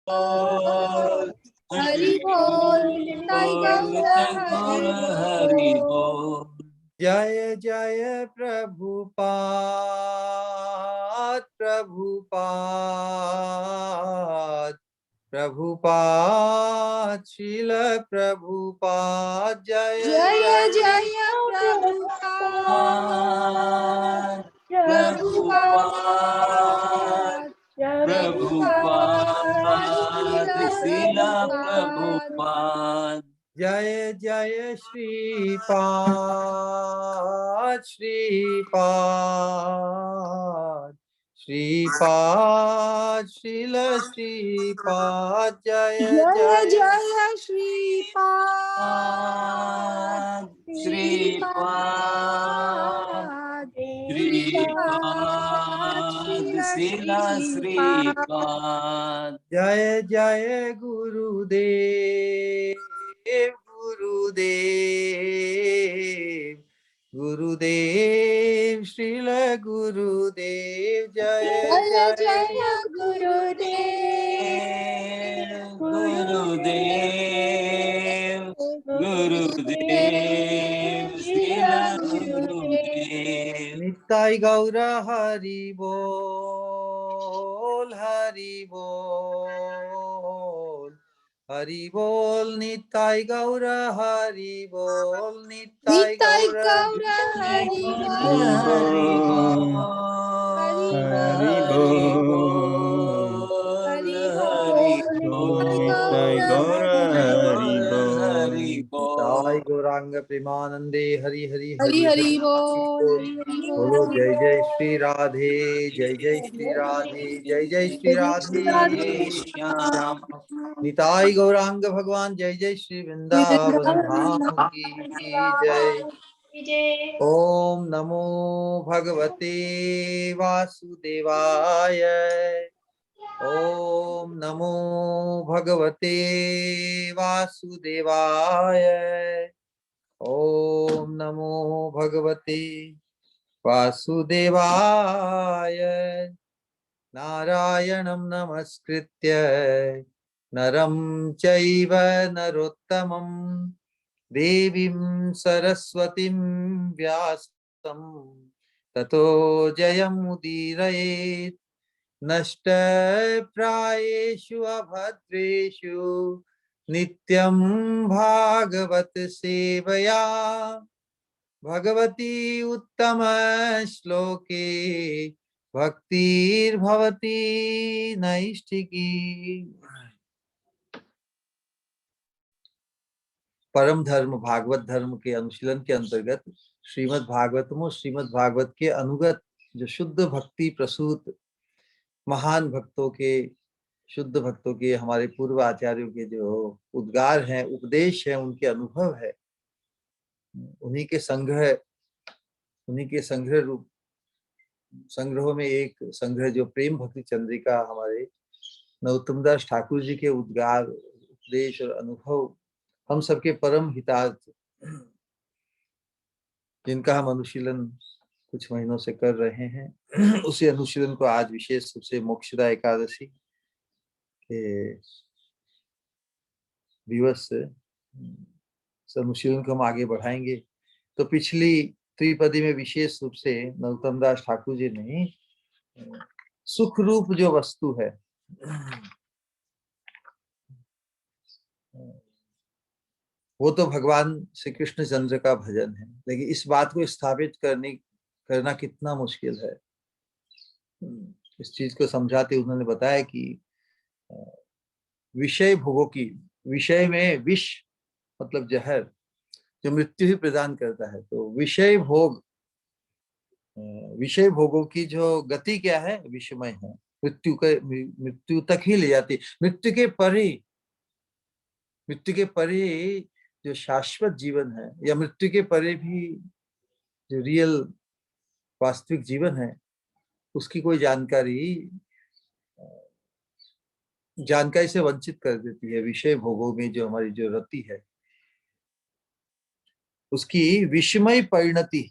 बोल, हरि बोल, निताई गौर हरि बोल। जय जय प्रभुपाद प्रभुपाद प्रभुपाद श्रील प्रभुपाद जय जय जय जय प्रभुपाद प्रभुपाद प्रभुपाद श्रील प्रभुपाद। जय जय श्रीपाद श्रीपाद श्रीपाद श्रील श्रीपाद जय जय जय जय श्रीपाद श्रीपाद श्रील श्रीपाद। जय जय गुरुदेव गुरुदेव गुरुदेव श्रील गुरुदेव जय जय जय जय गुरुदेव गुरुदेव गुरुदेव श्रील गुरुदेव। निताई गौर हरि बोल हरि बोल हरि बोल निताई गौर हरि बोल निताई निताई गौर गौर हरि हरि बोल हरि हरि बोल, बोल गौर हरि बोल। निताई गौरांग प्रेमानंदे हरि हरि हरि हरि हरि हरि बोल, बोल। हरि हरि बोलो बोल। जय जय श्री राधे जय जय श्री राधे जय जय श्री राधे राधे श्याम। निताई गौरांग भगवान जय जय श्री वृंदावन धाम की जय। ओम नमो भगवते वासुदेवाय ओम नमो भगवते वासुदेवाय ओम नमो भगवते वासुदेवाय नारायणं नमस्कृत्य नरं चैव नरोत्तमं देवीं सरस्वतीं व्यासं ततो जयमुदीरयेत् नष्टप्रायेषु अभद्रेषु नित्यं भागवत सेवया भगवती उत्तम श्लोके भक्तिर्भवती नैष्ठिकी। परम धर्म भागवत धर्म के अनुशीलन के अंतर्गत श्रीमद् भागवतम और श्रीमद् भागवत के अनुगत जो शुद्ध भक्ति प्रसूत महान भक्तों के शुद्ध भक्तों के हमारे पूर्व आचार्यों के जो उद्गार हैं उपदेश हैं उनके अनुभव है उन्हीं के संग्रह रूप संग्रहों में एक संग्रह जो प्रेम भक्ति चंद्रिका हमारे नरोत्तम दास ठाकुर जी के उद्गार उपदेश और अनुभव हम सबके परम हितार्थ जिनका हम अनुशीलन कुछ महीनों से कर रहे हैं उसी अनुशीलन को आज विशेष रूप से मोक्षदा एकादशी के दिवस से अनुशीलन को हम आगे बढ़ाएंगे। तो पिछली त्रिपदी में विशेष रूप से नरोत्तम दास ठाकुर जी ने सुख रूप जो वस्तु है वो तो भगवान श्री कृष्ण चंद्र का भजन है, लेकिन इस बात को स्थापित करना कितना मुश्किल है। इस चीज को समझाते उन्होंने बताया कि विषय भोगों की विषय में विष मतलब जहर जो मृत्यु ही प्रदान करता है, तो विषय भोगों की जो गति क्या है विषमय है, मृत्यु तक ही ले जाती। मृत्यु के परे जो शाश्वत जीवन है या मृत्यु के परे भी जो रियल वास्तविक जीवन है उसकी कोई जानकारी से वंचित कर देती है। विषय भोगों में जो हमारी जो रति है उसकी विषमय परिणति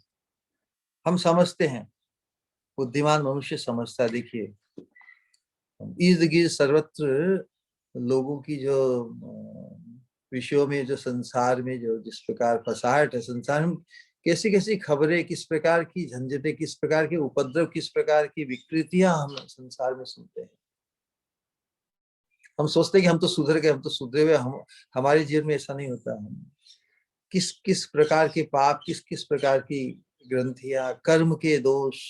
हम समझते हैं, बुद्धिमान मनुष्य समझता है। देखिए इर्द गिर्द सर्वत्र लोगों की जो विषयों में, जो संसार में जो जिस प्रकार फसाहट है, संसार में कैसी कैसी खबरें, किस प्रकार की झंझटें, किस प्रकार के उपद्रव, किस प्रकार की विकृतियां हम संसार में सुनते हैं। हम सोचते हैं कि हम तो सुधर गए, हम तो सुधरे हुए, हम हमारे जीवन में ऐसा नहीं होता। हम किस किस प्रकार के पाप, किस किस प्रकार की ग्रंथियां, कर्म के दोष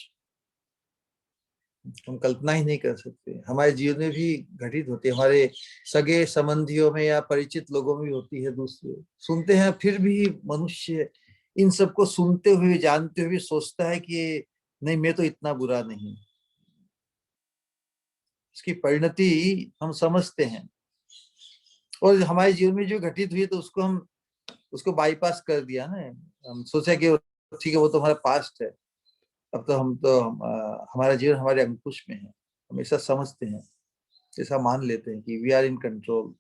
हम कल्पना ही नहीं कर सकते, हमारे जीवन में भी घटित होते हैं, हमारे सगे संबंधियों में या परिचित लोगों में भी होती है। दूसरे सुनते हैं, फिर भी मनुष्य इन सबको सुनते हुए, जानते हुए सोचता है कि नहीं, मैं तो इतना बुरा नहीं। इसकी परिणति हम समझते हैं, और हमारे जीवन में जो घटित हुई तो उसको हम उसको बाईपास कर दिया ना। हम सोचा कि ठीक है, वो तो हमारा पास्ट है, अब तो हमारा जीवन हमारे अंकुश में है। हम ऐसा समझते हैं, ऐसा मान लेते हैं कि वी आर इन कंट्रोल।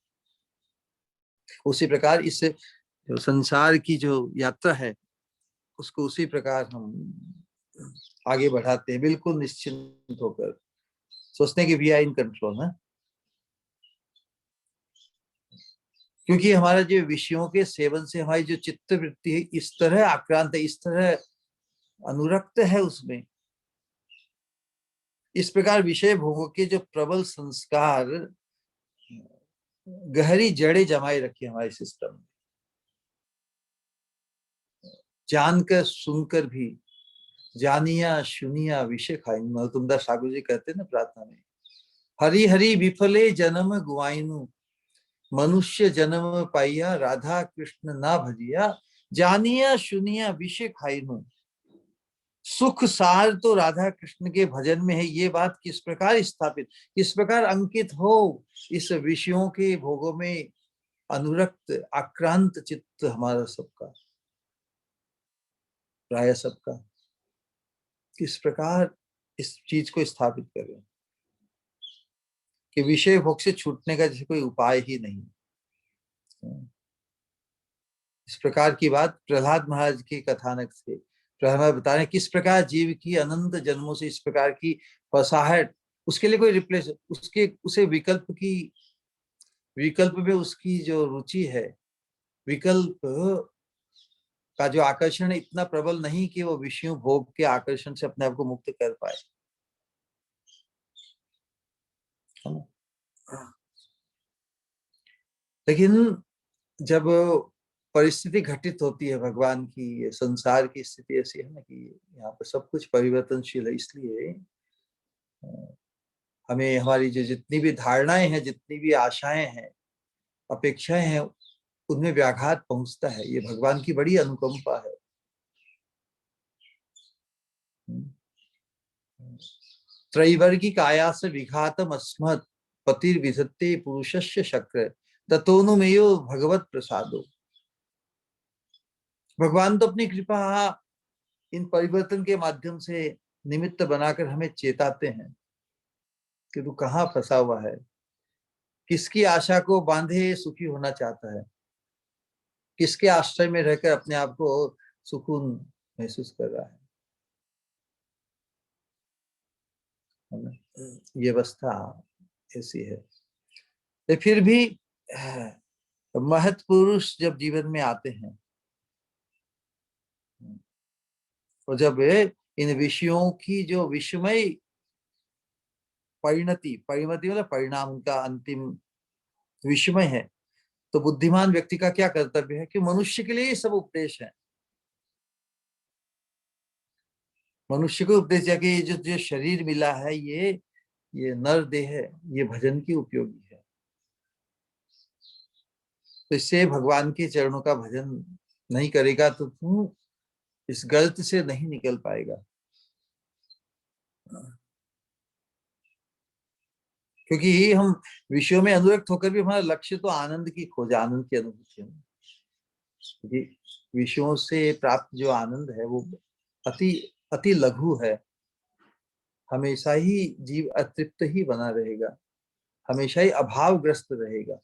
उसी प्रकार इस जो संसार की जो यात्रा है, उसको उसी प्रकार हम आगे बढ़ाते हैं, बिल्कुल निश्चिंत होकर सोचते हैं कि वी आर इन कंट्रोल है। क्योंकि हमारा जो विषयों के सेवन से हमारी जो चित्त वृत्ति है, इस तरह आक्रांत है, इस तरह अनुरक्त है उसमें, इस प्रकार विषय भोगों के जो प्रबल संस्कार गहरी जड़ें जमाए रखी हमारे सिस्टम में। जानकर सुनकर भी जानिया सुनिया विषय खाइनु, तुमदास ठाकुर जी कहते हैं ना प्रार्थना में, हरि हरि विफले जन्म गुआइनु, मनुष्य जन्म पाइया राधा कृष्ण ना भजिया, जानिया सुनिया विषय खाइनु। सुख सार तो राधा कृष्ण के भजन में है, ये बात किस प्रकार स्थापित, किस प्रकार अंकित हो इस विषयों के भोगों में अनुरक्त आक्रांत चित्त हमारा सबका, प्राय सबका, किस प्रकार इस चीज को स्थापित करें कि विषय भोग से छूटने का जैसे कोई उपाय ही नहीं। इस प्रकार की बात प्रहलाद महाराज के कथानक से प्रहलाद बता रहे हैं, किस प्रकार जीव की अनंत जन्मों से इस प्रकार की फसाहट, उसके लिए कोई रिप्लेस, उसके उसे विकल्प में उसकी जो रुचि है, विकल्प का जो आकर्षण इतना प्रबल नहीं कि वो विषयों भोग के आकर्षण से अपने आप को मुक्त कर पाए। लेकिन जब परिस्थिति घटित होती है भगवान की, ये संसार की स्थिति ऐसी है ना कि यहाँ पर सब कुछ परिवर्तनशील है, इसलिए हमें हमारी जो जितनी भी धारणाएं हैं, जितनी भी आशाएं हैं, अपेक्षाएं हैं, उनमें व्याघात पहुंचता है। ये भगवान की बड़ी अनुकंपा है। त्रैवर्गिक आयास विघातम अस्मत् पतिर्विधत्ते पुरुषस्य शक्र ततोनुमेयो भगवत प्रसादो। भगवान तो अपनी कृपा इन परिवर्तन के माध्यम से निमित्त बनाकर हमें चेताते हैं कि तू कहाँ फंसा हुआ है, किसकी आशा को बांधे सुखी होना चाहता है, किसके आश्रय में रहकर अपने आप को सुकून महसूस कर रहा है। ये अवस्था ऐसी है। फिर भी महत् पुरुष जब जीवन में आते हैं और जब इन विषयों की जो विषमय परिणति मतलब परिणाम का अंतिम विषमय है, तो बुद्धिमान व्यक्ति का क्या कर्तव्य है कि मनुष्य के लिए ये सब उपदेश है। मनुष्य को उपदेश दिया कि ये जो शरीर मिला है, ये नर देह है, ये भजन की उपयोगी है। तो इससे भगवान के चरणों का भजन नहीं करेगा तो तू इस गलत से नहीं निकल पाएगा। क्योंकि हम विषयों में अनुरक्त होकर भी हमारा लक्ष्य तो आनंद की खोज, आनंद की अनुभूति है। क्योंकि विषयों से प्राप्त जो आनंद है वो अति लघु है। हमेशा ही जीव अतृप्त ही बना रहेगा, हमेशा ही अभावग्रस्त रहेगा।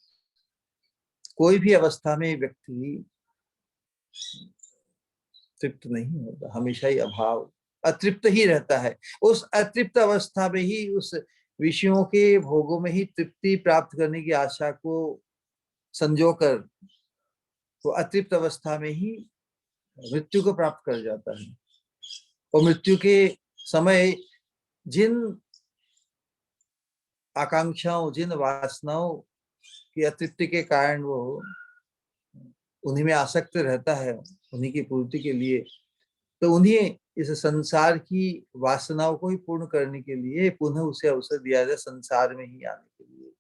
कोई भी अवस्था में व्यक्ति तृप्त नहीं होगा, हमेशा ही अभाव अतृप्त ही रहता है। उस अतृप्त अवस्था में ही उस विषयों के भोगों में ही तृप्ति प्राप्त करने की आशा को संजोकर वो अतृप्त अवस्था में ही मृत्यु को प्राप्त कर जाता है। और मृत्यु के समय जिन आकांक्षाओं, जिन वासनाओं की अतृप्ति के कारण वो उन्हीं में आसक्त रहता है, उन्हीं की पूर्ति के लिए, तो उन्हें इस संसार की वासनाओं को ही पूर्ण करने के लिए पुनः उसे अवसर दिया जाए संसार में ही आने के लिए।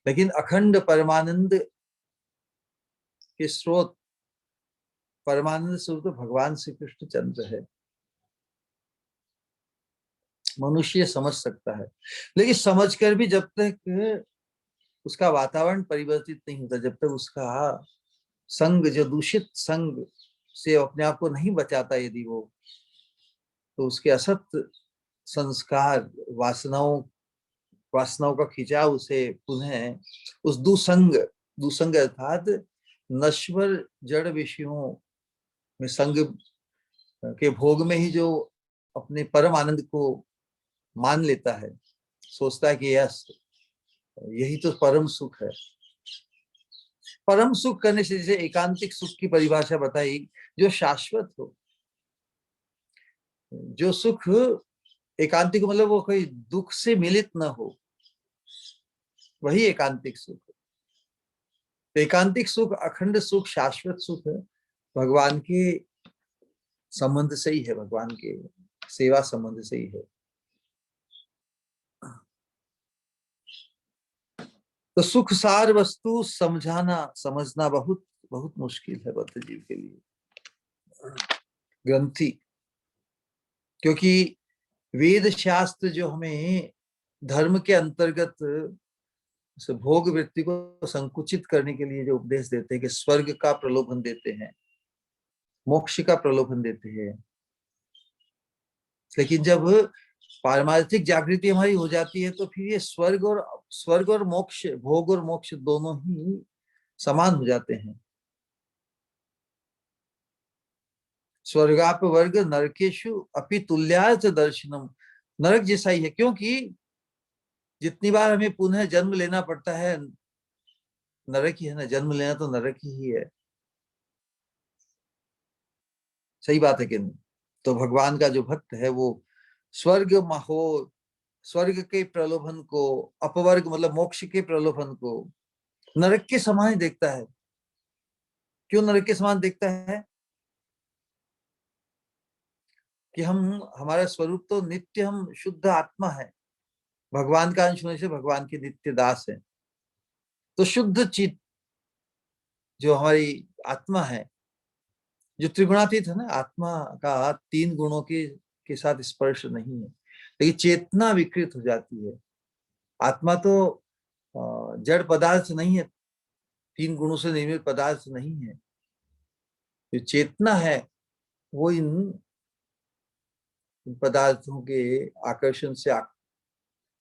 लेकिन अखंड परमानंद के स्रोत, परमानंद स्वरूप तो भगवान श्री कृष्ण चंद्र है। मनुष्य समझ सकता है, लेकिन समझकर भी जब तक उसका वातावरण परिवर्तित नहीं होता, जब तक उसका संग, जो दूषित संग से अपने आप को नहीं बचाता यदि वो, तो उसके असत संस्कार, वासनाओं का खिंचाव उसे पुनः उस दुसंग अर्थात नश्वर जड़ विषयों में संग के भोग में ही जो अपने परम आनंद को मान लेता है, सोचता है कि यस यही तो परम सुख है। परम सुख करने से, जैसे एकांतिक सुख की परिभाषा बताई, जो शाश्वत हो, जो सुख एकांतिक मतलब वो कोई दुख से मिलित न हो, वही एकांतिक सुख है। तो एकांतिक सुख, अखंड सुख, शाश्वत सुख है, भगवान के संबंध से ही है, भगवान के सेवा संबंध से ही है। तो सुख सार वस्तु समझना बहुत बहुत मुश्किल है बद्ध जीव के लिए, ग्रंथि, क्योंकि वेद शास्त्र जो हमें धर्म के अंतर्गत भोग वृत्ति को संकुचित करने के लिए जो उपदेश देते हैं, कि स्वर्ग का प्रलोभन देते हैं, मोक्ष का प्रलोभन देते हैं, लेकिन जब पारमार्थिक जागृति हमारी हो जाती है तो फिर ये स्वर्ग और मोक्ष, भोग और मोक्ष दोनों ही समान हो जाते हैं। स्वर्गाप वर्ग नरकेशु अपि तुल्यार्थ दर्शनम, नरक जैसा ही है, क्योंकि जितनी बार हमें पुनः जन्म लेना पड़ता है, नरक ही है ना, जन्म लेना तो नरक ही है। सही बात है कि नहीं? तो भगवान का जो भक्त है वो स्वर्ग के प्रलोभन को, अपवर्ग मतलब मोक्ष के प्रलोभन को नरक के समान ही देखता है। क्यों नरक के समान देखता है? कि हमारा स्वरूप तो नित्य, हम शुद्ध आत्मा है, भगवान का अंश होने से भगवान के नित्य दास है। तो शुद्ध चित्त जो हमारी आत्मा है, जो त्रिगुणातीत है ना, आत्मा का तीन गुणों के साथ स्पर्श नहीं है, लेकिन चेतना विकृत हो जाती है। आत्मा तो जड़ पदार्थ नहीं है, तीन गुणों से निर्मित पदार्थ नहीं है। जो चेतना है वो इन पदार्थों के आकर्षण से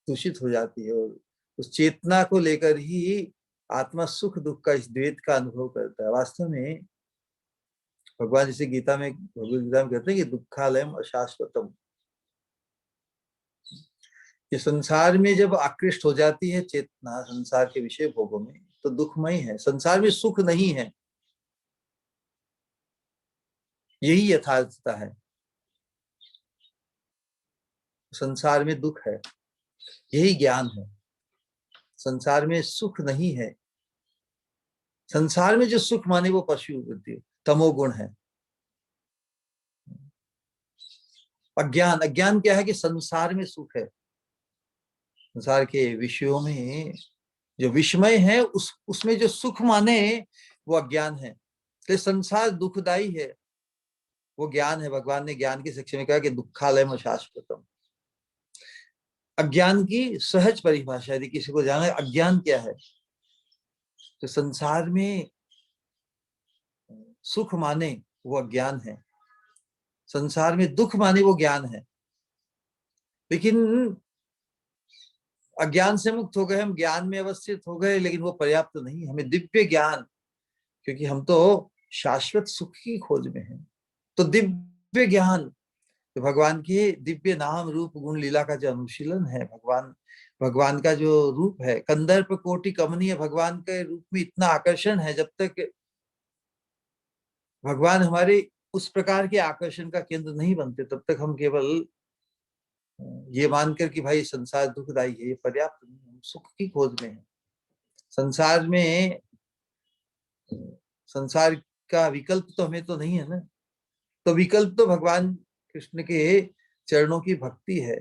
दूषित हो जाती है, और उस चेतना को लेकर ही आत्मा सुख दुख का, इस द्वैत का अनुभव करता है। वास्तव में भगवान जैसे भगवद गीता में कहते हैं कि दुखालयम अशाश्वतम, ये संसार में जब आकृष्ट हो जाती है चेतना संसार के विषय भोगों में, तो दुखमय है। संसार में सुख नहीं है, यही यथार्थता है। संसार में दुख है, यही ज्ञान है। संसार में सुख नहीं है। संसार में जो सुख माने वो पशु वृत्ति, तमोगुण है। अज्ञान क्या है? कि संसार में सुख है, संसार के विषयों में जो विस्मय है, उसमें जो सुख माने वो अज्ञान है। तो संसार दुखदाई है, वो ज्ञान है। भगवान ने ज्ञान की शिक्षा में कहा कि दुखालयम शाश्वतम। अज्ञान की सहज परिभाषा यदि किसी को जाना है, अज्ञान क्या है, तो संसार में सुख माने वो अज्ञान है, संसार में दुख माने वो ज्ञान है। लेकिन अज्ञान से मुक्त हो गए, हम ज्ञान में अवस्थित हो गए, लेकिन वो पर्याप्त नहीं। हमें दिव्य ज्ञान, क्योंकि हम तो शाश्वत सुख की खोज में हैं, तो दिव्य ज्ञान तो भगवान के दिव्य नाम रूप गुण लीला का जो अनुशीलन है, भगवान का जो रूप है, कंदर्प कोटि कमनीय, भगवान के रूप में इतना आकर्षण है। जब तक भगवान हमारे उस प्रकार के आकर्षण का केंद्र नहीं बनते, तब तक हम केवल ये मानकर कि भाई संसार दुखदायी है, ये पर्याप्त नहीं। हम सुख की खोज में है। संसार का विकल्प तो हमें तो नहीं है ना। तो विकल्प तो भगवान कृष्ण के चरणों की भक्ति है।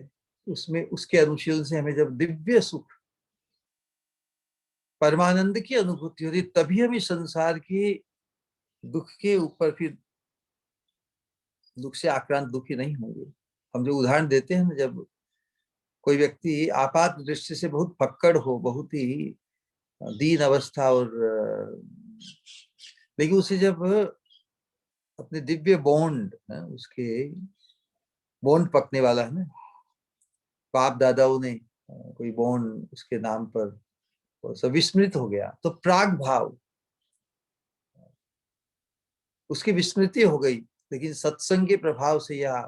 उसमें उसके अनुशीलन से हमें जब दिव्य सुख, परमानंद की अनुभूति होती, तभी हम इस संसार के दुख के ऊपर फिर दुख से आक्रांत दुखी नहीं होंगे। हम जो उदाहरण देते हैं ना, जब कोई व्यक्ति आपात दृष्टि से बहुत पक्कड़ हो, बहुत ही दीन अवस्था, और लेकिन उसे जब अपने दिव्य बॉन्ड, उसके बॉन्ड पकने वाला है ना, बाप दादाओं ने कोई बॉन्ड उसके नाम पर सब विस्मृत हो गया, तो प्राग भाव, उसकी विस्मृति हो गई। लेकिन सत्संग के प्रभाव से या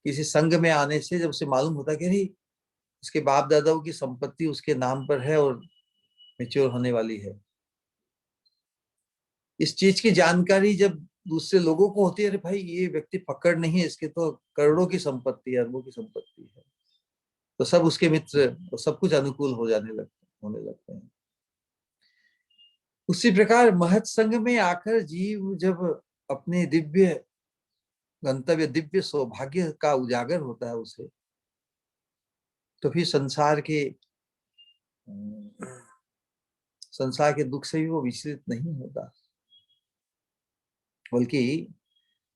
किसी संघ में आने से जब उसे मालूम होता कि नहीं, उसके बाप दादाओं की संपत्ति उसके नाम पर है और मैच्योर होने वाली है, इस चीज की जानकारी जब दूसरे लोगों को होती है, अरे भाई ये व्यक्ति पकड़ नहीं है, इसके तो करोड़ों की संपत्ति है, अरबों की संपत्ति है, तो सब उसके मित्र और सब कुछ अनुकूल होने लगते हैं। उसी प्रकार महत संघ में आकर जीव जब अपने दिव्य गंतव्य, दिव्य सौभाग्य का उजागर होता है उसे, तो फिर संसार के दुख से भी वो विचलित नहीं होता, बल्कि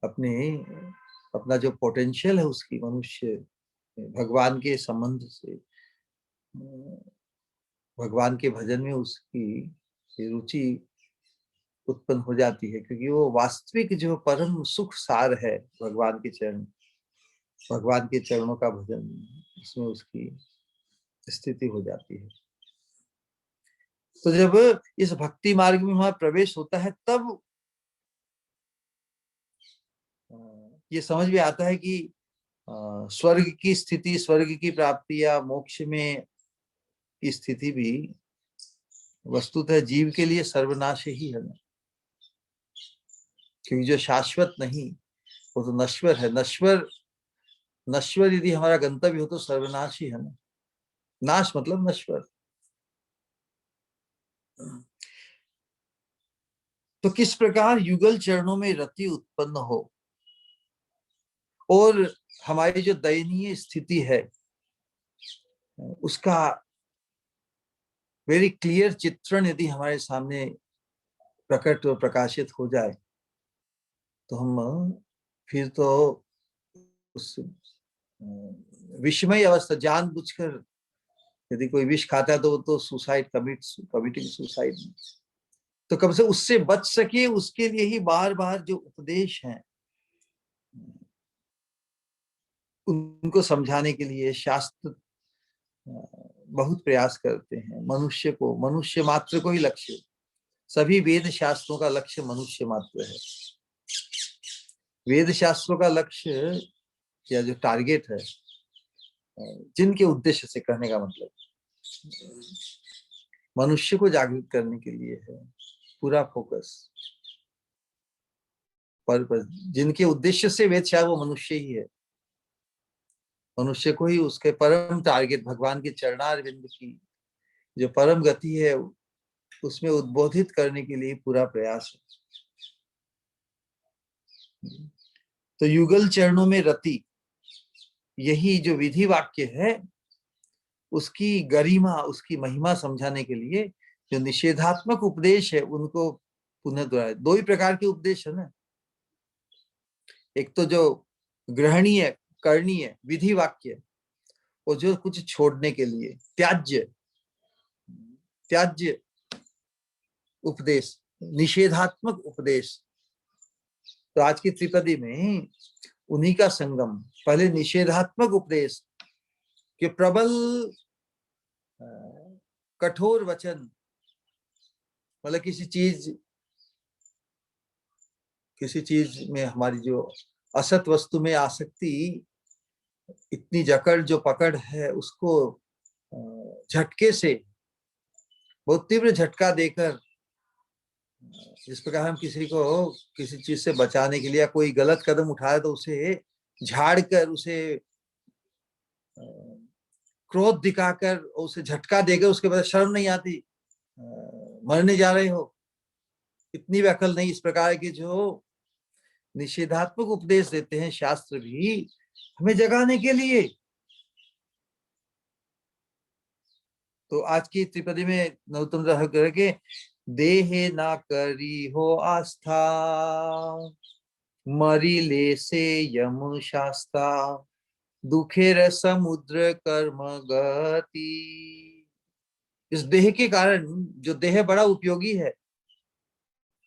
अपना जो पोटेंशियल है उसकी, मनुष्य भगवान के संबंध से, भगवान के भजन में उसकी रुचि उत्पन्न हो जाती है, क्योंकि वो वास्तविक जो परम सुख सार है भगवान के चरणों का भजन, इसमें उसकी स्थिति हो जाती है। तो जब इस भक्ति मार्ग में वहां प्रवेश होता है, तब ये समझ में आता है कि स्वर्ग की स्थिति, स्वर्ग की प्राप्ति या मोक्ष में की स्थिति भी वस्तुतः जीव के लिए सर्वनाश ही है ना, क्योंकि जो शाश्वत नहीं वो तो नश्वर है। नश्वर यदि हमारा गंतव्य हो तो सर्वनाश ही है ना। नाश मतलब नश्वर। तो किस प्रकार युगल चरणों में रति उत्पन्न हो, और हमारी जो दयनीय स्थिति है उसका वेरी क्लियर चित्रण यदि हमारे सामने प्रकट और प्रकाशित हो जाए, तो हम फिर तो उस विषमय अवस्था, जानबूझकर यदि कोई विष खाता है तो कमिटिंग सुसाइड, तो कम से उससे बच सके उसके लिए ही बार बार जो उपदेश हैं उनको समझाने के लिए शास्त्र बहुत प्रयास करते हैं। मनुष्य मात्र को ही लक्ष्य, सभी वेद शास्त्रों का लक्ष्य मनुष्य मात्र है। वेद शास्त्रों का लक्ष्य या जो टारगेट है, जिनके उद्देश्य से कहने का मतलब मनुष्य को जागृत करने के लिए है, पूरा फोकस पर्पस, जिनके उद्देश्य से वेद शास्त्र, वो मनुष्य ही है। मनुष्य को ही उसके परम टारगेट, भगवान के चरणारविंद की जो परम गति है उसमें उद्बोधित करने के लिए पूरा प्रयास है। तो युगल चरणों में रति, यही जो विधि वाक्य है उसकी गरिमा, उसकी महिमा समझाने के लिए जो निषेधात्मक उपदेश है उनको पुनः दोहराए। दो ही प्रकार के उपदेश है ना, एक तो जो ग्रहणीय करणीय विधि वाक्य, और जो कुछ छोड़ने के लिए त्याज्य उपदेश, निषेधात्मक उपदेश। तो आज की त्रिपदी में उन्हीं का संगम, पहले निषेधात्मक उपदेश के प्रबल कठोर वचन, मतलब किसी चीज में हमारी जो असत वस्तु में आसक्ति इतनी जकड़ जो पकड़ है उसको झटके से, बहुत तीव्र झटका देकर, जिस प्रकार हम किसी को किसी चीज से बचाने के लिए कोई गलत कदम उठाए तो उसे झाड़ कर, उसे क्रोध दिखाकर, उसे झटका देकर उसके बाद शर्म नहीं आती, मरने जा रहे हो, इतनी भी अकल नहीं। इस प्रकार के जो निषेधात्मक उपदेश देते हैं शास्त्र भी हमें जगाने के लिए। तो आज की त्रिपदी में नरोत्तम दास करके, देहे ना करी हो आस्था, मरी ले से यम शास्ता, दुखेर समुद्र कर्म गति। इस देह के कारण, जो देह बड़ा उपयोगी है,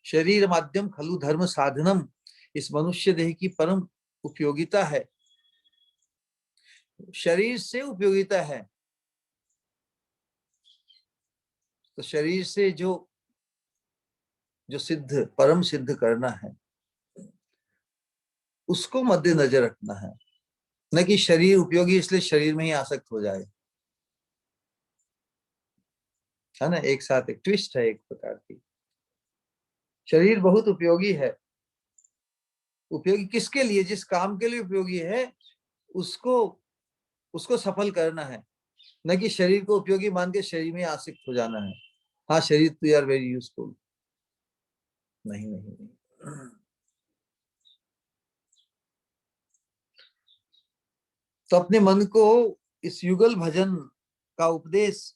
शरीर माध्यम खलु धर्म साधनम, इस मनुष्य देह की परम उपयोगिता है, शरीर से उपयोगिता है। तो शरीर से जो जो सिद्ध, परम सिद्ध करना है, उसको मद्देनजर रखना है, न कि शरीर उपयोगी इसलिए शरीर में ही आसक्त हो जाए, है ना। एक साथ एक ट्विस्ट है एक प्रकार की। शरीर बहुत उपयोगी है, उपयोगी किसके लिए, जिस काम के लिए उपयोगी है उसको उसको सफल करना है, न कि शरीर को उपयोगी मान के शरीर में आसक्त हो जाना है। हाँ, शरीर तो यार वेरी यूजफुल, नहीं नहीं नहीं। तो अपने मन को इस युगल भजन का उपदेश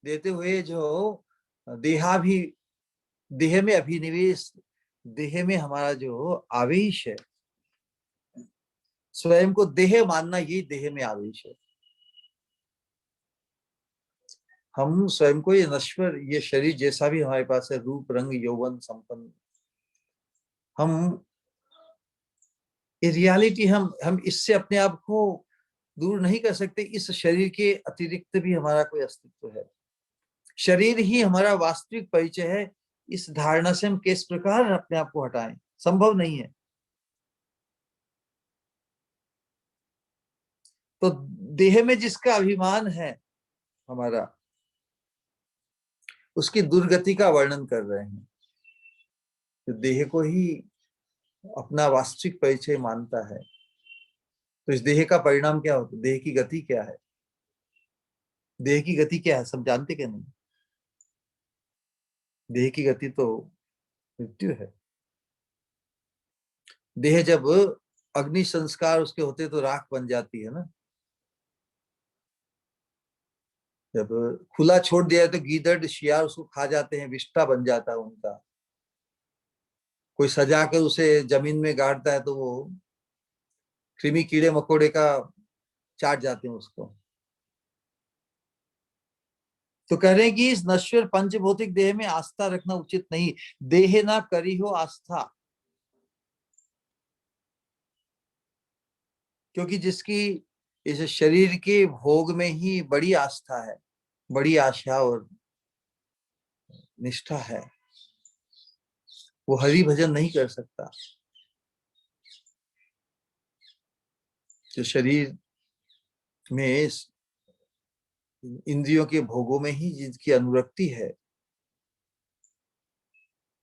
देते हुए, जो देहाभि देह में अभिनिवेश, देह में हमारा जो आवेश है, स्वयं को देह मानना, यही देह में आवेश है। हम स्वयं को ये नश्वर, ये शरीर जैसा भी हमारे पास है, रूप रंग यौवन संपन्न, हम ये रियलिटी, हम इससे अपने आप को दूर नहीं कर सकते। इस शरीर के अतिरिक्त भी हमारा कोई अस्तित्व है, शरीर ही हमारा वास्तविक परिचय है। इस धारणा से हम किस प्रकार अपने आप को हटाएं, संभव नहीं है। तो देह में जिसका अभिमान है हमारा, उसकी दुर्गति का वर्णन कर रहे हैं। तो देह को ही अपना वास्तविक परिचय मानता है, तो इस देह का परिणाम क्या होता है, देह की गति क्या है, देह की गति क्या है, सब जानते क्या नहीं। देह की गति तो मृत्यु है। देह जब अग्नि संस्कार उसके होते तो राख बन जाती है ना। जब खुला छोड़ दिया तो गीदड़ शियार उसको खा जाते हैं, विष्ठा बन जाता है उनका। कोई सजा कर उसे जमीन में गाड़ता है तो वो कृमि कीड़े मकोड़े का चाट जाते हैं उसको। तो कह रहे हैं कि इस नश्वर पंचभौतिक देह में आस्था रखना उचित नहीं। देह ना करी हो आस्था, क्योंकि जिसकी इस शरीर के भोग में ही बड़ी आस्था है, बड़ी आशा और निष्ठा है, वो हरि भजन नहीं कर सकता। जो शरीर में इंद्रियों के भोगों में ही जिसकी अनुरक्ति है,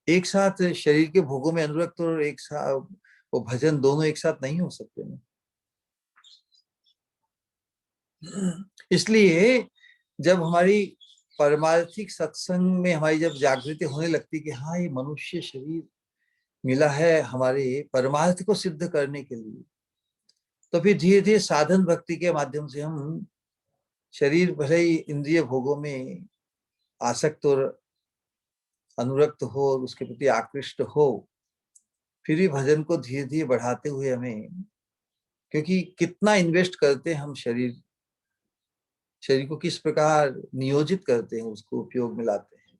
एक साथ शरीर के भोगों में अनुरक्त और एक साथ वो भजन, दोनों एक साथ नहीं हो सकते ना। इसलिए जब हमारी परमार्थिक सत्संग में हमारी जब जागृति होने लगती कि हाँ, ये मनुष्य शरीर मिला है हमारे परमार्थ को सिद्ध करने के लिए, तो फिर धीरे धीरे साधन भक्ति के माध्यम से हम शरीर भले ही इंद्रिय भोगों में आसक्त और अनुरक्त हो और उसके प्रति आकृष्ट हो, फिर भी भजन को धीरे धीरे बढ़ाते हुए हमें, क्योंकि कितना इन्वेस्ट करते हैं हम शरीर को किस प्रकार नियोजित करते हैं, उसको उपयोग में लाते हैं,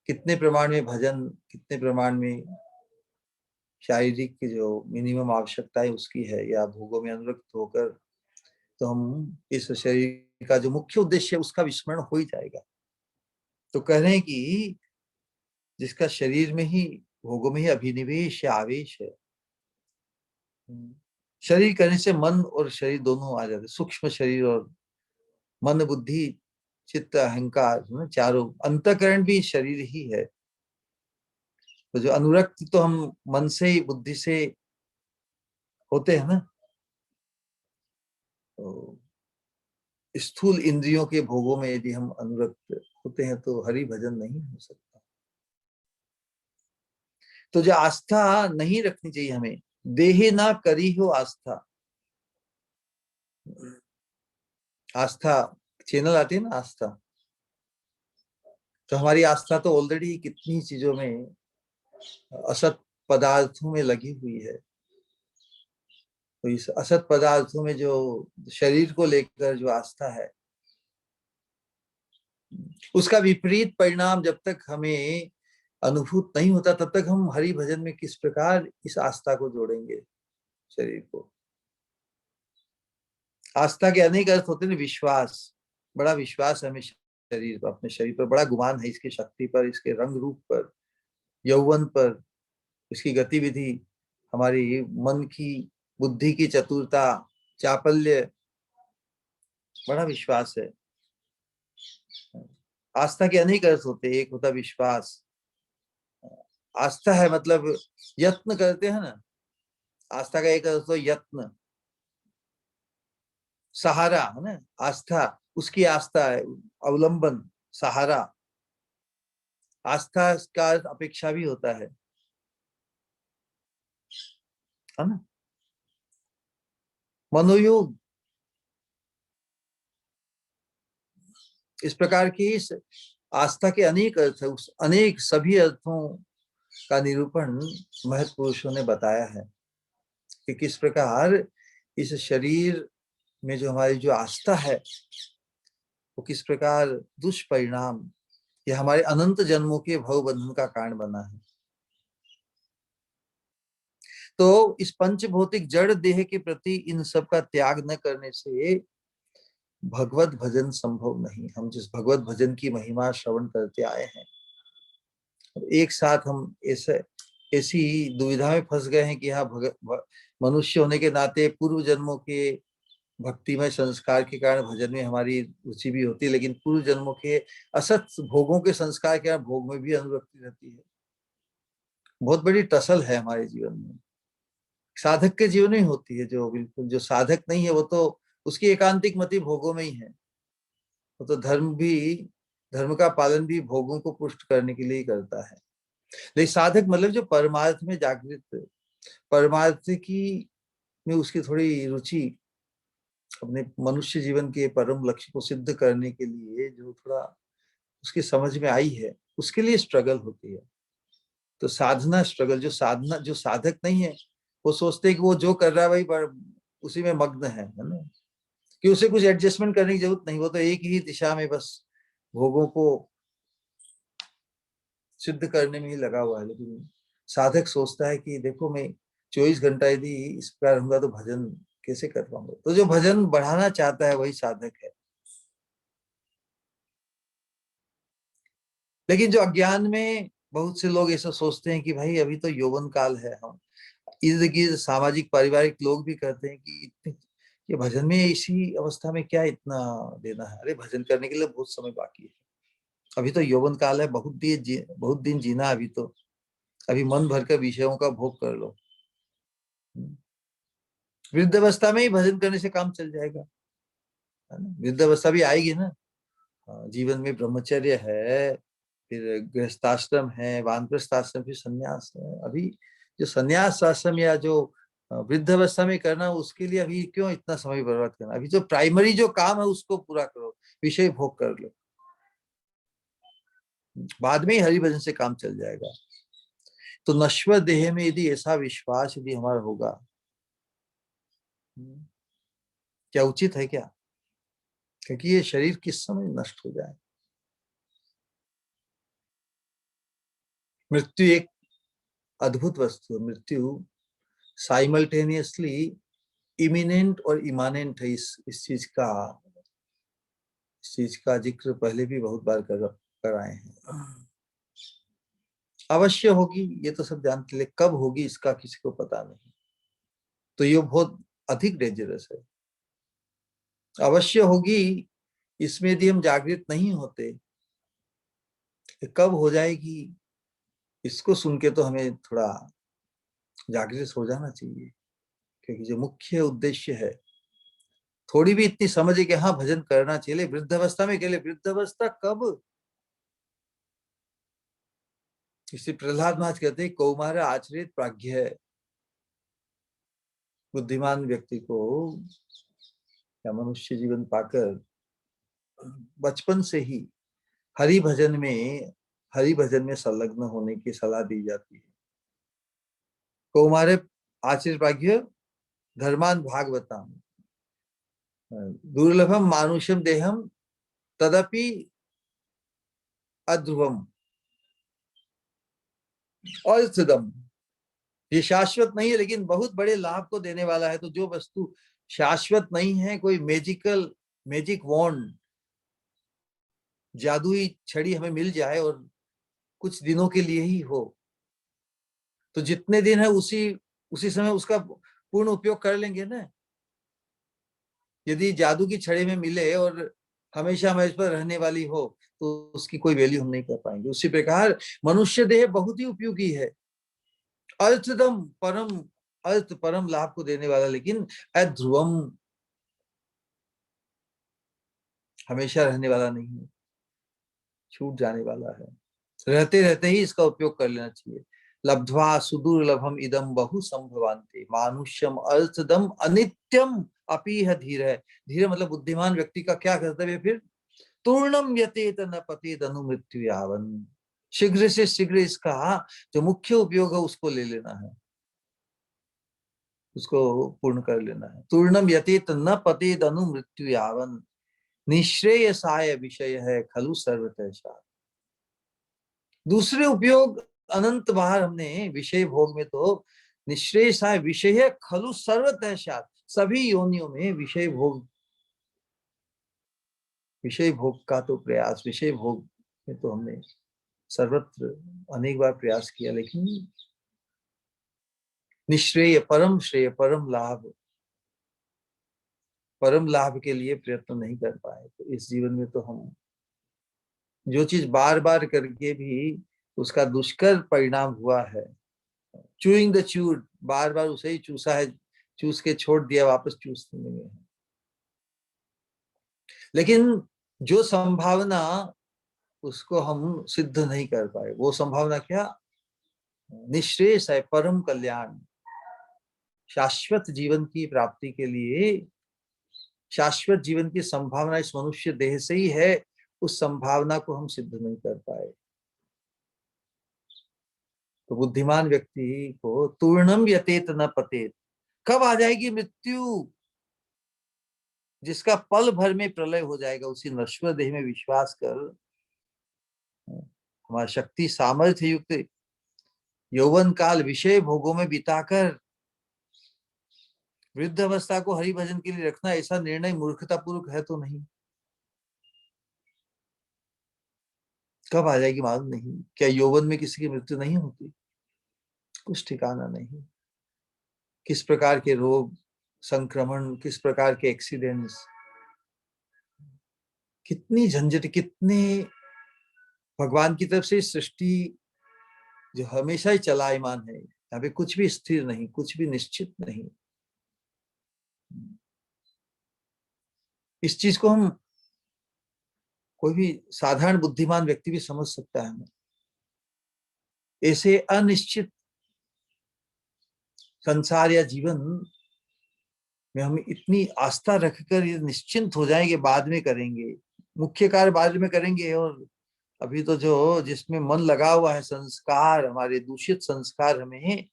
कितने प्रमाण में भजन, कितने प्रमाण में शारीरिक की जो मिनिमम आवश्यकताएं उसकी है, या भोगों में अनुरक्त होकर तो हम इस शरीर का जो मुख्य उद्देश्य है उसका विस्मरण हो ही जाएगा। तो कह रहे हैं कि जिसका शरीर में ही, भोगों में ही अभिनिवेश या आवेश है, शरीर करने से मन और शरीर दोनों आ जाते, सूक्ष्म शरीर और मन बुद्धि चित्त अहंकार ना, चारों। अंतःकरण भी शरीर ही है। तो जो अनुरक्त तो हम मन से ही बुद्धि से होते हैं ना। तो स्थूल इंद्रियों के भोगों में यदि हम अनुरक्त होते हैं तो हरि भजन नहीं हो सकता। तो जो आस्था नहीं रखनी चाहिए हमें, देहे ना करी हो आस्था। आस्था चैनल आती है ना, आस्था। तो हमारी आस्था तो ऑलरेडी कितनी चीजों में, असत पदार्थों में लगी हुई है। तो इस असत पदार्थों में जो शरीर को लेकर जो आस्था है, उसका विपरीत परिणाम जब तक हमें अनुभूत नहीं होता तब तक हम हरि भजन में किस प्रकार इस आस्था को जोड़ेंगे शरीर को। आस्था के अनेक अर्थ होते हैं। विश्वास, बड़ा विश्वास है हमें शरीर पर, अपने शरीर पर बड़ा गुमान है, इसकी शक्ति पर, इसके रंग रूप पर, यौवन पर, इसकी गतिविधि, हमारी मन की बुद्धि की चतुरता, चापल्य, बड़ा विश्वास है। आस्था के अनेक अर्थ होते हैं। एक होता विश्वास, आस्था है मतलब यत्न करते हैं ना। आस्था का एक अर्थ तो यत्न, सहारा है ना। आस्था, उसकी आस्था है, अवलंबन, सहारा। आस्था का अर्थ अपेक्षा भी होता है ना। मनोयोग, इस प्रकार की इस आस्था के अनेक अर्थ है। उस अनेक सभी अर्थों का निरूपण महत् पुरुषों ने बताया है कि किस प्रकार इस शरीर में जो हमारी जो आस्था है वो किस प्रकार दुष्परिणाम, ये हमारे अनंत जन्मों के भव बंधन का कारण बना है। तो इस पंच भौतिक जड़ देह के प्रति इन सब का त्याग न करने से भगवत भजन संभव नहीं। हम जिस भगवत भजन की महिमा श्रवण करते आए हैं, एक साथ हम ऐसी दुविधा में फंस गए हैं कि यहाँ मनुष्य होने के नाते पूर्व जन्मों के भक्तिमय संस्कार के कारण भजन में हमारी रुचि भी होती है, लेकिन पूर्व जन्मों के असत भोगों के संस्कार के कारण भोग में भी अनुरक्ति रहती है। बहुत बड़ी टसल है हमारे जीवन में। साधक के जीवन में होती है। जो बिल्कुल जो साधक नहीं है वो तो उसकी एकांतिक मति भोगों में ही है। वो तो धर्म का पालन भी भोगों को पुष्ट करने के लिए ही करता है। लेकिन साधक मतलब जो परमार्थ में जागृत, परमार्थ की में उसकी थोड़ी रुचि, अपने मनुष्य जीवन के परम लक्ष्य को सिद्ध करने के लिए जो थोड़ा उसकी समझ में आई है, उसके लिए स्ट्रगल होती है। तो साधना स्ट्रगल, जो साधक नहीं है वो सोचते हैं कि वो जो कर रहा है भाई उसी में मग्न है ना, कि उसे कुछ एडजस्टमेंट करने की जरूरत नहीं। वो तो एक ही दिशा में बस भोगों को सिद्ध करने में ही लगा हुआ है। लेकिन साधक सोचता है कि देखो मैं 24 घंटा यदि इस प्रकार रहूंगा तो भजन कैसे कर पाऊंगा। तो जो भजन बढ़ाना चाहता है वही साधक है। लेकिन जो अज्ञान में बहुत से लोग ऐसा सोचते हैं कि भाई अभी तो यौवन काल है, हम इर्द गिर्द सामाजिक पारिवारिक लोग भी कहते हैं कि ये भजन में इसी अवस्था में क्या इतना देना है, अरे भजन करने के लिए बहुत समय बाकी है, अभी तो यौवन काल है, बहुत दिन जीना, अभी तो अभी मन भर कर विषयों का भोग कर लो। वृद्धावस्था में ही भजन करने से काम चल जाएगा, है ना। वृद्धावस्था भी आएगी ना। जीवन में ब्रह्मचर्य है, फिर गृहस्थाश्रम है, वानप्रस्थ आश्रम, फिर संन्यास है। अभी जो संन्यास आश्रम या जो वृद्धावस्था में करना, उसके लिए अभी क्यों इतना समय बर्बाद करना। अभी जो प्राइमरी जो काम है उसको पूरा करो, विषय भोग कर लो, बाद में ही हरि भजन से काम चल जाएगा। तो नश्वर देह में यदि ऐसा विश्वास यदि हमारा होगा, क्या उचित है क्या? क्योंकि ये शरीर किस समय नष्ट हो जाए। मृत्यु एक अद्भुत वस्तु है। मृत्यु साइमल्टेनियसली इमिनेंट और इमानेंट है। इस चीज का जिक्र पहले भी बहुत बार कर आए हैं। अवश्य होगी, ये तो सब जानते, ले कब होगी इसका किसी को पता नहीं। तो ये बहुत अधिक डेंजरस है। अवश्य होगी, इसमें यदि हम जागृत नहीं होते तो कब हो जाएगी, इसको सुन के तो हमें थोड़ा जागृत हो जाना चाहिए। क्योंकि जो मुख्य उद्देश्य है, थोड़ी भी इतनी समझ है कि हाँ भजन करना चाहिए, वृद्धावस्था में केवल वृद्धावस्था कब? इसी प्रहलाद महाराज कहते हैं कौमार आचरित प्राज्ञ, बुद्धिमान व्यक्ति को या मनुष्य जीवन पाकर बचपन से ही हरि भजन में संलग्न होने की सलाह दी जाती है। कौमारे आचरित प्राज्ञ धर्मान भागवताम दुर्लभम मानुषम देहम तदपि अध्रुवम और सिदम। ये शाश्वत नहीं है लेकिन बहुत बड़े लाभ को देने वाला है। तो जो वस्तु शाश्वत नहीं है, कोई मैजिक वॉन्ड, जादुई छड़ी हमें मिल जाए और कुछ दिनों के लिए ही हो, तो जितने दिन है उसी समय उसका पूर्ण उपयोग कर लेंगे ना। यदि जादू की छड़ी में मिले और हमेशा हमें इस पर रहने वाली हो तो उसकी कोई वैल्यू हम नहीं कर पाएंगे। उसी प्रकार मनुष्य देह बहुत ही उपयोगी है, अर्थदम परम लाभ को देने वाला, लेकिन अध्रुवम, हमेशा रहने वाला नहीं है, छूट जाने वाला है। रहते रहते ही इसका उपयोग कर लेना चाहिए। लब्ध्वा सुदुर्लभम इदम बहु संभवान्ते मानुष्यम अर्थदम अनित्यम अपीह धीर है। धीर मतलब बुद्धिमान व्यक्ति का क्या कर्तव्य फिर? तूर्णम यतेत न पतेत अनुमृत्यु यावन। शीघ्र से शीघ्र इसका जो मुख्य उपयोग है उसको ले लेना है, उसको पूर्ण कर लेना है। तूर्णम यतेत न पतेत अनुमृत्यु यावन निःश्रेयसाय विषय है खलु सर्वतः। दूसरे उपयोग अनंत बार हमने विषय भोग में तो निःश्रेयसाय विषय खलु सर्वतः, सभी योनियों में विषय भोग का तो प्रयास, विषय भोग में तो हमने सर्वत्र अनेक बार प्रयास किया, लेकिन निश्रेय परम लाभ के लिए प्रयत्न नहीं कर पाए। तो इस जीवन में तो हम जो चीज बार बार करके भी उसका दुष्कर परिणाम हुआ है, चूइंग द च्यूड, बार बार उसे ही चूसा है, चूस के छोड़ दिया, वापस चूसने लगे हैं। लेकिन जो संभावना उसको हम सिद्ध नहीं कर पाए, वो संभावना क्या? निःश्रेयस है, परम कल्याण, शाश्वत जीवन की प्राप्ति के लिए, शाश्वत जीवन की संभावना इस मनुष्य देह से ही है। उस संभावना को हम सिद्ध नहीं कर पाए। तो बुद्धिमान व्यक्ति को तूर्णम यतेत न पतेत, कब आ जाएगी मृत्यु, जिसका पल भर में प्रलय हो जाएगा, उसी नश्वर देह में विश्वास कर हमारा शक्ति सामर्थ्य युक्त यौवन काल विषय भोगों में बिताकर वृद्ध अवस्था को हरि भजन के लिए रखना, ऐसा निर्णय मूर्खतापूर्वक है तो नहीं? कब आ जाएगी मालूम नहीं। क्या यौवन में किसी की मृत्यु नहीं होती? कुछ ठिकाना नहीं। किस प्रकार के रोग, संक्रमण, किस प्रकार के एक्सीडेंट्स, कितनी झंझट, कितने भगवान की तरफ से सृष्टि जो हमेशा ही चलायमान है, यहाँ पे कुछ भी स्थिर नहीं, कुछ भी निश्चित नहीं। इस चीज को हम, कोई भी साधारण बुद्धिमान व्यक्ति भी समझ सकता है। हमें ऐसे अनिश्चित संसार या जीवन में हम इतनी आस्था रखकर ये निश्चिंत हो जाएंगे, बाद में करेंगे, मुख्य कार्य बाद में करेंगे, और अभी तो जो जिसमें मन लगा हुआ है, संस्कार, हमारे दूषित संस्कार हमें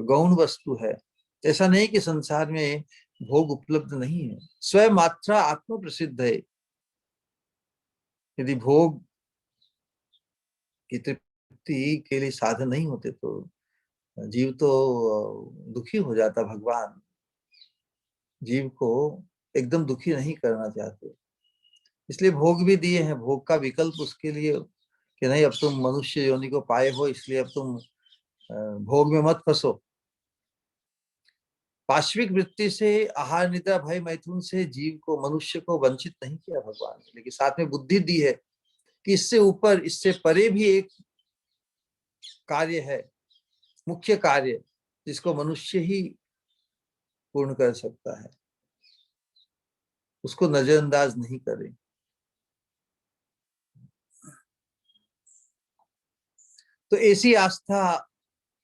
गौण वस्तु है। ऐसा नहीं कि संसार में भोग उपलब्ध नहीं है, स्वयं मात्रा आत्म प्रसिद्ध है। यदि भोग की तृप्ति के लिए साधन नहीं होते तो जीव तो दुखी हो जाता। भगवान जीव को एकदम दुखी नहीं करना चाहते, इसलिए भोग भी दिए हैं। भोग का विकल्प उसके लिए कि नहीं, अब तुम मनुष्य योनि को पाए हो, इसलिए अब तुम भोग में मत फंसो। पाश्विक वृत्ति से, आहार निद्रा भय मैथुन से जीव को, मनुष्य को वंचित नहीं किया भगवान ने, लेकिन साथ में बुद्धि दी है कि इससे ऊपर, इससे परे भी एक कार्य है, मुख्य कार्य, जिसको मनुष्य ही पूर्ण कर सकता है, उसको नजरअंदाज नहीं करें। तो ऐसी आस्था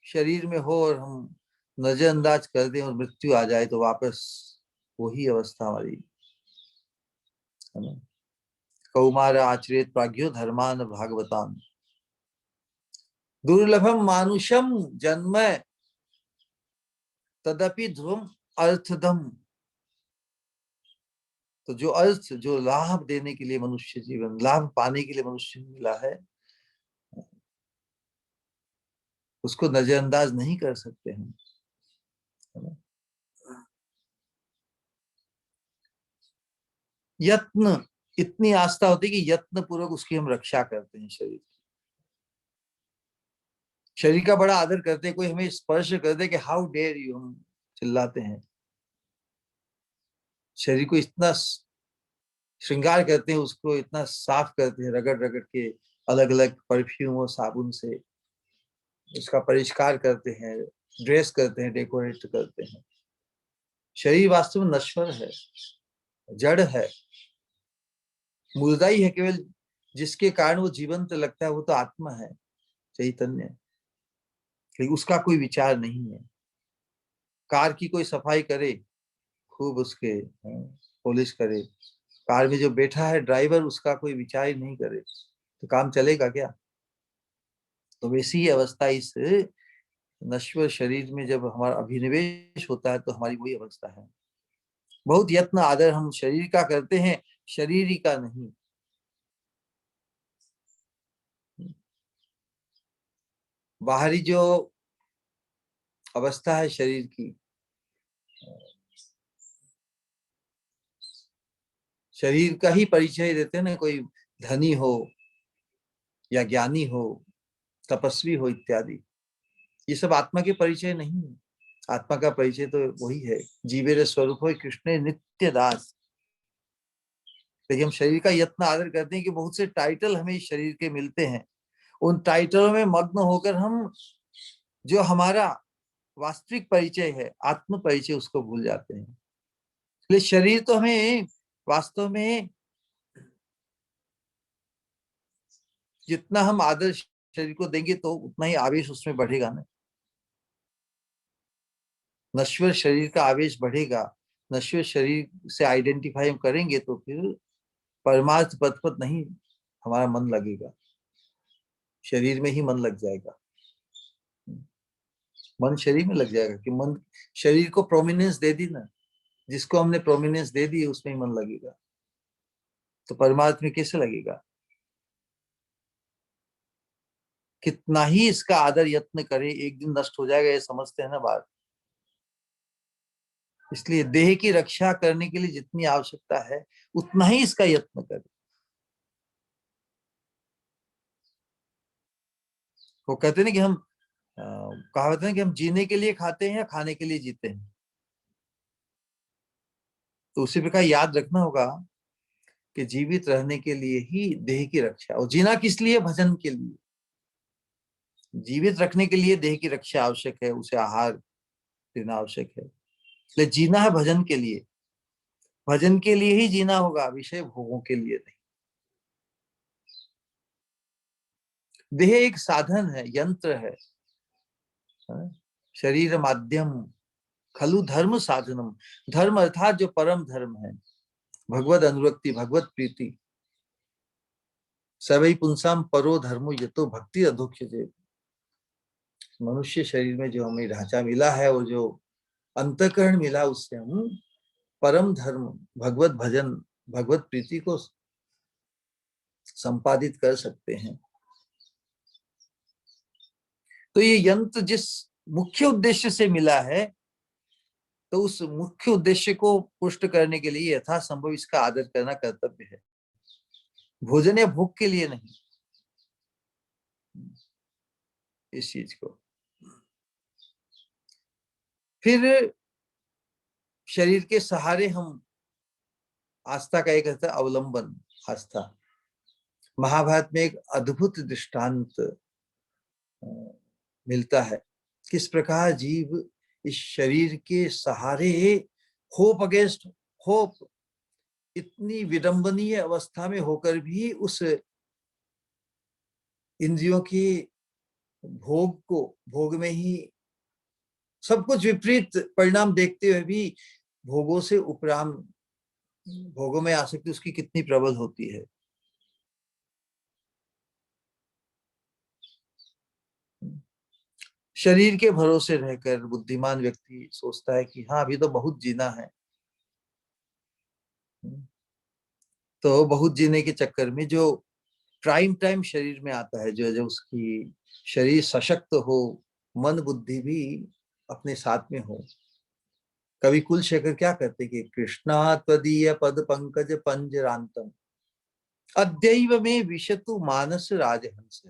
शरीर में हो और हम नजरअंदाज कर दें और मृत्यु आ जाए तो वापस वही अवस्था हमारी है ना। कौमार आचरित प्राज्ञो धर्मान भागवतान दुर्लभम मानुषम जन्म तदपि ध्रुवम अर्थदम। तो जो अर्थ, जो लाभ देने के लिए मनुष्य जीवन, लाभ पाने के लिए मनुष्य मिला है, उसको नजरअंदाज नहीं कर सकते हम, है ना। यत्न, इतनी आस्था होती है कि यत्न पूर्वक उसकी हम रक्षा करते हैं। शरीर का बड़ा आदर करते हैं, कोई हमें स्पर्श कर दे कि हाउ डेयर यू, हम चिल्लाते हैं। शरीर को इतना श्रृंगार करते हैं, उसको इतना साफ करते हैं, रगड़ रगड़ के अलग अलग परफ्यूम और साबुन से उसका परिष्कार करते हैं, ड्रेस करते हैं, डेकोरेट करते हैं। शरीर वास्तव में नश्वर है, जड़ है, मुर्दा ही है। केवल जिसके कारण वो जीवंत लगता है वो तो आत्मा है, चैतन्य, लेकिन उसका कोई विचार नहीं है। कार की कोई सफाई करे, खूब उसके पॉलिश करे, कार में जो बैठा है ड्राइवर, उसका कोई विचार ही नहीं करे, तो काम चलेगा क्या। तो वैसी ही अवस्था इस नश्वर शरीर में जब हमारा अभिनिवेश होता है तो हमारी वही अवस्था है। बहुत यत्न आदर हम शरीर का करते हैं, शरीर ही का नहीं। बाहरी जो अवस्था है शरीर की, शरीर का ही परिचय देते हैं ना। कोई धनी हो या ज्ञानी हो, तपस्वी हो इत्यादि, ये सब आत्मा के परिचय नहीं है। आत्मा का परिचय तो वही है, जीवेर स्वरूप हो कृष्ण नित्य दास। लेकिन हम शरीर का यत्न आदर करते हैं कि बहुत से टाइटल हमें इस शरीर के मिलते हैं, उन टाइटलों में मग्न होकर हम जो हमारा वास्तविक परिचय है, आत्म परिचय, उसको भूल जाते हैं। इसलिए शरीर तो हमें वास्तव में, जितना हम आदर शरीर को देंगे तो उतना ही आवेश उसमें बढ़ेगा ना। नश्वर शरीर का आवेश बढ़ेगा, नश्वर शरीर से आइडेंटिफाई हम करेंगे तो फिर परमार्थ पद पर नहीं हमारा मन लगेगा, शरीर में ही मन लग जाएगा। मन शरीर में लग जाएगा कि मन, शरीर को प्रोमिनेंस दे दी ना, जिसको हमने प्रोमिनेंस दे दी उसमें ही मन लगेगा, तो परमार्थ में कैसे लगेगा। कितना ही इसका आदर यत्न करे, एक दिन नष्ट हो जाएगा, ये समझते हैं ना बात। इसलिए देह की रक्षा करने के लिए जितनी आवश्यकता है उतना ही इसका यत्न करे। वो कहते हैं कि हम कहावत है कि हम जीने के लिए खाते हैं या खाने के लिए जीते हैं। तो उसी प्रकार याद रखना होगा कि जीवित रहने के लिए ही देह की रक्षा, और जीना किस लिए, भजन के लिए। जीवित रखने के लिए देह की रक्षा आवश्यक है, उसे आहार देना आवश्यक है, इसलिए जीना है भजन के लिए। भजन के लिए ही जीना होगा, विषय भोगों के लिए नहीं। देह एक साधन है, यंत्र है, शरीर माध्यम खलु धर्म साधनम। धर्म अर्थात जो परम धर्म है, भगवद अनुरक्ति, भगवत प्रीति। सवै पुंसाम परो धर्मो यतो भक्ति अधोक्ष्यते। मनुष्य शरीर में जो हमें ढांचा मिला है और जो अंतःकरण मिला, उससे हम परम धर्म, भगवत भजन, भगवत प्रीति को संपादित कर सकते हैं। तो ये यंत्र जिस मुख्य उद्देश्य से मिला है, तो उस मुख्य उद्देश्य को पुष्ट करने के लिए यथासंभव इसका आदर करना कर्तव्य है, भोजन या भोग के लिए नहीं। इस चीज को फिर शरीर के सहारे हम, आस्था का एक अर्थ है अवलंबन, आस्था। महाभारत में एक अद्भुत दृष्टांत मिलता है, किस प्रकार जीव इस शरीर के सहारे, होप अगेंस्ट होप, इतनी विडंबनीय अवस्था में होकर भी उस इंद्रियों के भोग में ही सब कुछ विपरीत परिणाम देखते हुए भी भोगों से उपराम, भोगों में आसक्ति उसकी कितनी प्रबल होती है। शरीर के भरोसे रहकर बुद्धिमान व्यक्ति सोचता है कि हाँ अभी तो बहुत जीना है, तो बहुत जीने के चक्कर में जो प्राइम टाइम शरीर में आता है, जो जो उसकी शरीर सशक्त हो, मन बुद्धि भी अपने साथ में हो। कवि कुलशेखर क्या करते कि कृष्णा त्वदीय पद पंकज पंजरांतम अद्यैव में विशतु मानस राजहंस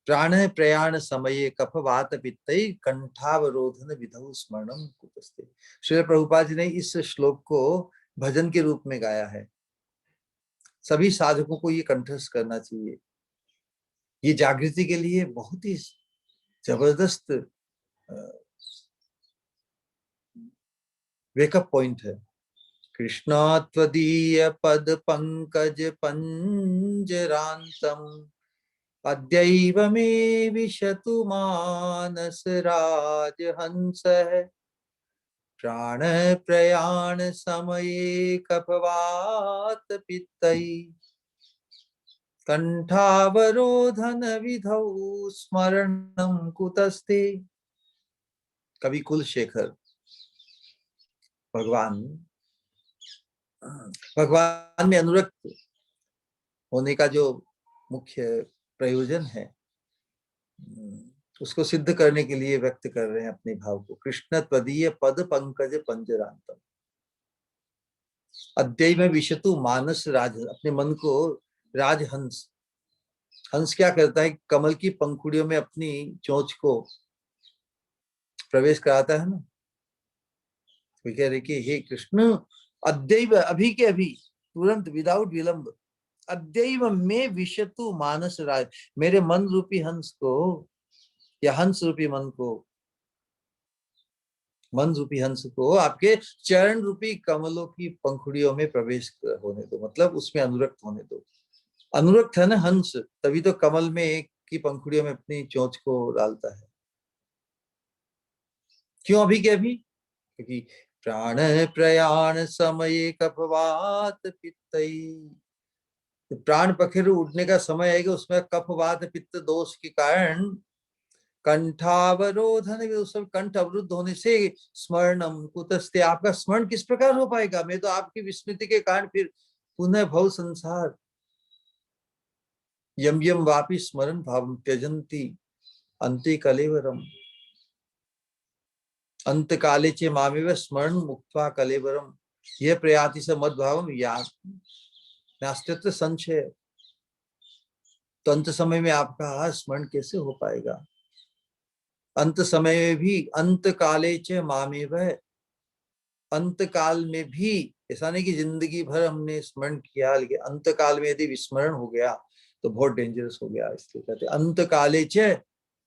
प्राण प्रयाण समये कफवात पित्तै कंठावरोधन विधौ स्मरणम कुतस्ते। श्री प्रभुपाद जी ने इस श्लोक को भजन के रूप में गाया है। सभी साधकों को ये कंठस्थ करना चाहिए। ये जागृति के लिए बहुत ही जबरदस्त वेकअप पॉइंट है। कृष्णा त्वदीय पद पंकज पंजरांतम अद्यैव मे विशतु मानस राजहंस प्राण प्रयाण समये कफवात पित्तै कंठावरोधन विधौ स्मरणम कुतस्ते। कवि कुलशेखर भगवान में अनुरक्त होने का जो मुख्य प्रयोजन है उसको सिद्ध करने के लिए व्यक्त कर रहे हैं अपने भाव को। कृष्ण त्वदीय पद पंकज पंजरांतम अद्यैव में विशतु मानस राज, अपने मन को राजहंस, हंस क्या करता है, कमल की पंखुड़ियों में अपनी चोंच को प्रवेश कराता है ना। तो कह रहे कि हे कृष्ण अद्यैव, अभी के अभी, तुरंत, विदाउट विलंब, अद्यैव में विशतु मानस राज, मेरे मन रूपी हंस को, या हंस रूपी मन को, मन रूपी हंस को आपके चरण रूपी कमलों की पंखुड़ियों में प्रवेश होने दो, मतलब उसमें अनुरक्त होने दो। अनुरक्त है ना हंस, तभी तो कमल में एक की पंखुड़ियों में अपनी चोंच को डालता है। क्यों अभी के अभी? क्योंकि प्राण प्रयाण समय कफवात पित्तै, प्राण पखेरु उड़ने का समय आएगा, उसमें कफवात पित्त दोष के कारण कंठावरोधन, सब कंठ अवरुद्ध होने से स्मरणम कुतस्ते, आपका स्मरण किस प्रकार हो पाएगा? मैं तो आपकी विस्मृति के कारण फिर पुनः भव संसार, यम यम वापि स्मरण भावम त्यजंती अंते कलेवरम, अंत काले चे मामेव स्मरण मुक्त्वा कलेवरम, यह प्रयाति से मद भावम या नास्तित्व संशय। तो अंत समय में आपका स्मरण कैसे हो पाएगा? अंत समय में भी, अंत काले च मामेव, अंत काल में भी, ऐसा नहीं कि जिंदगी भर हमने स्मरण किया, लेकिन अंत काल में यदि विस्मरण हो गया तो बहुत डेंजरस हो गया। इसलिए कहते अंत काले च,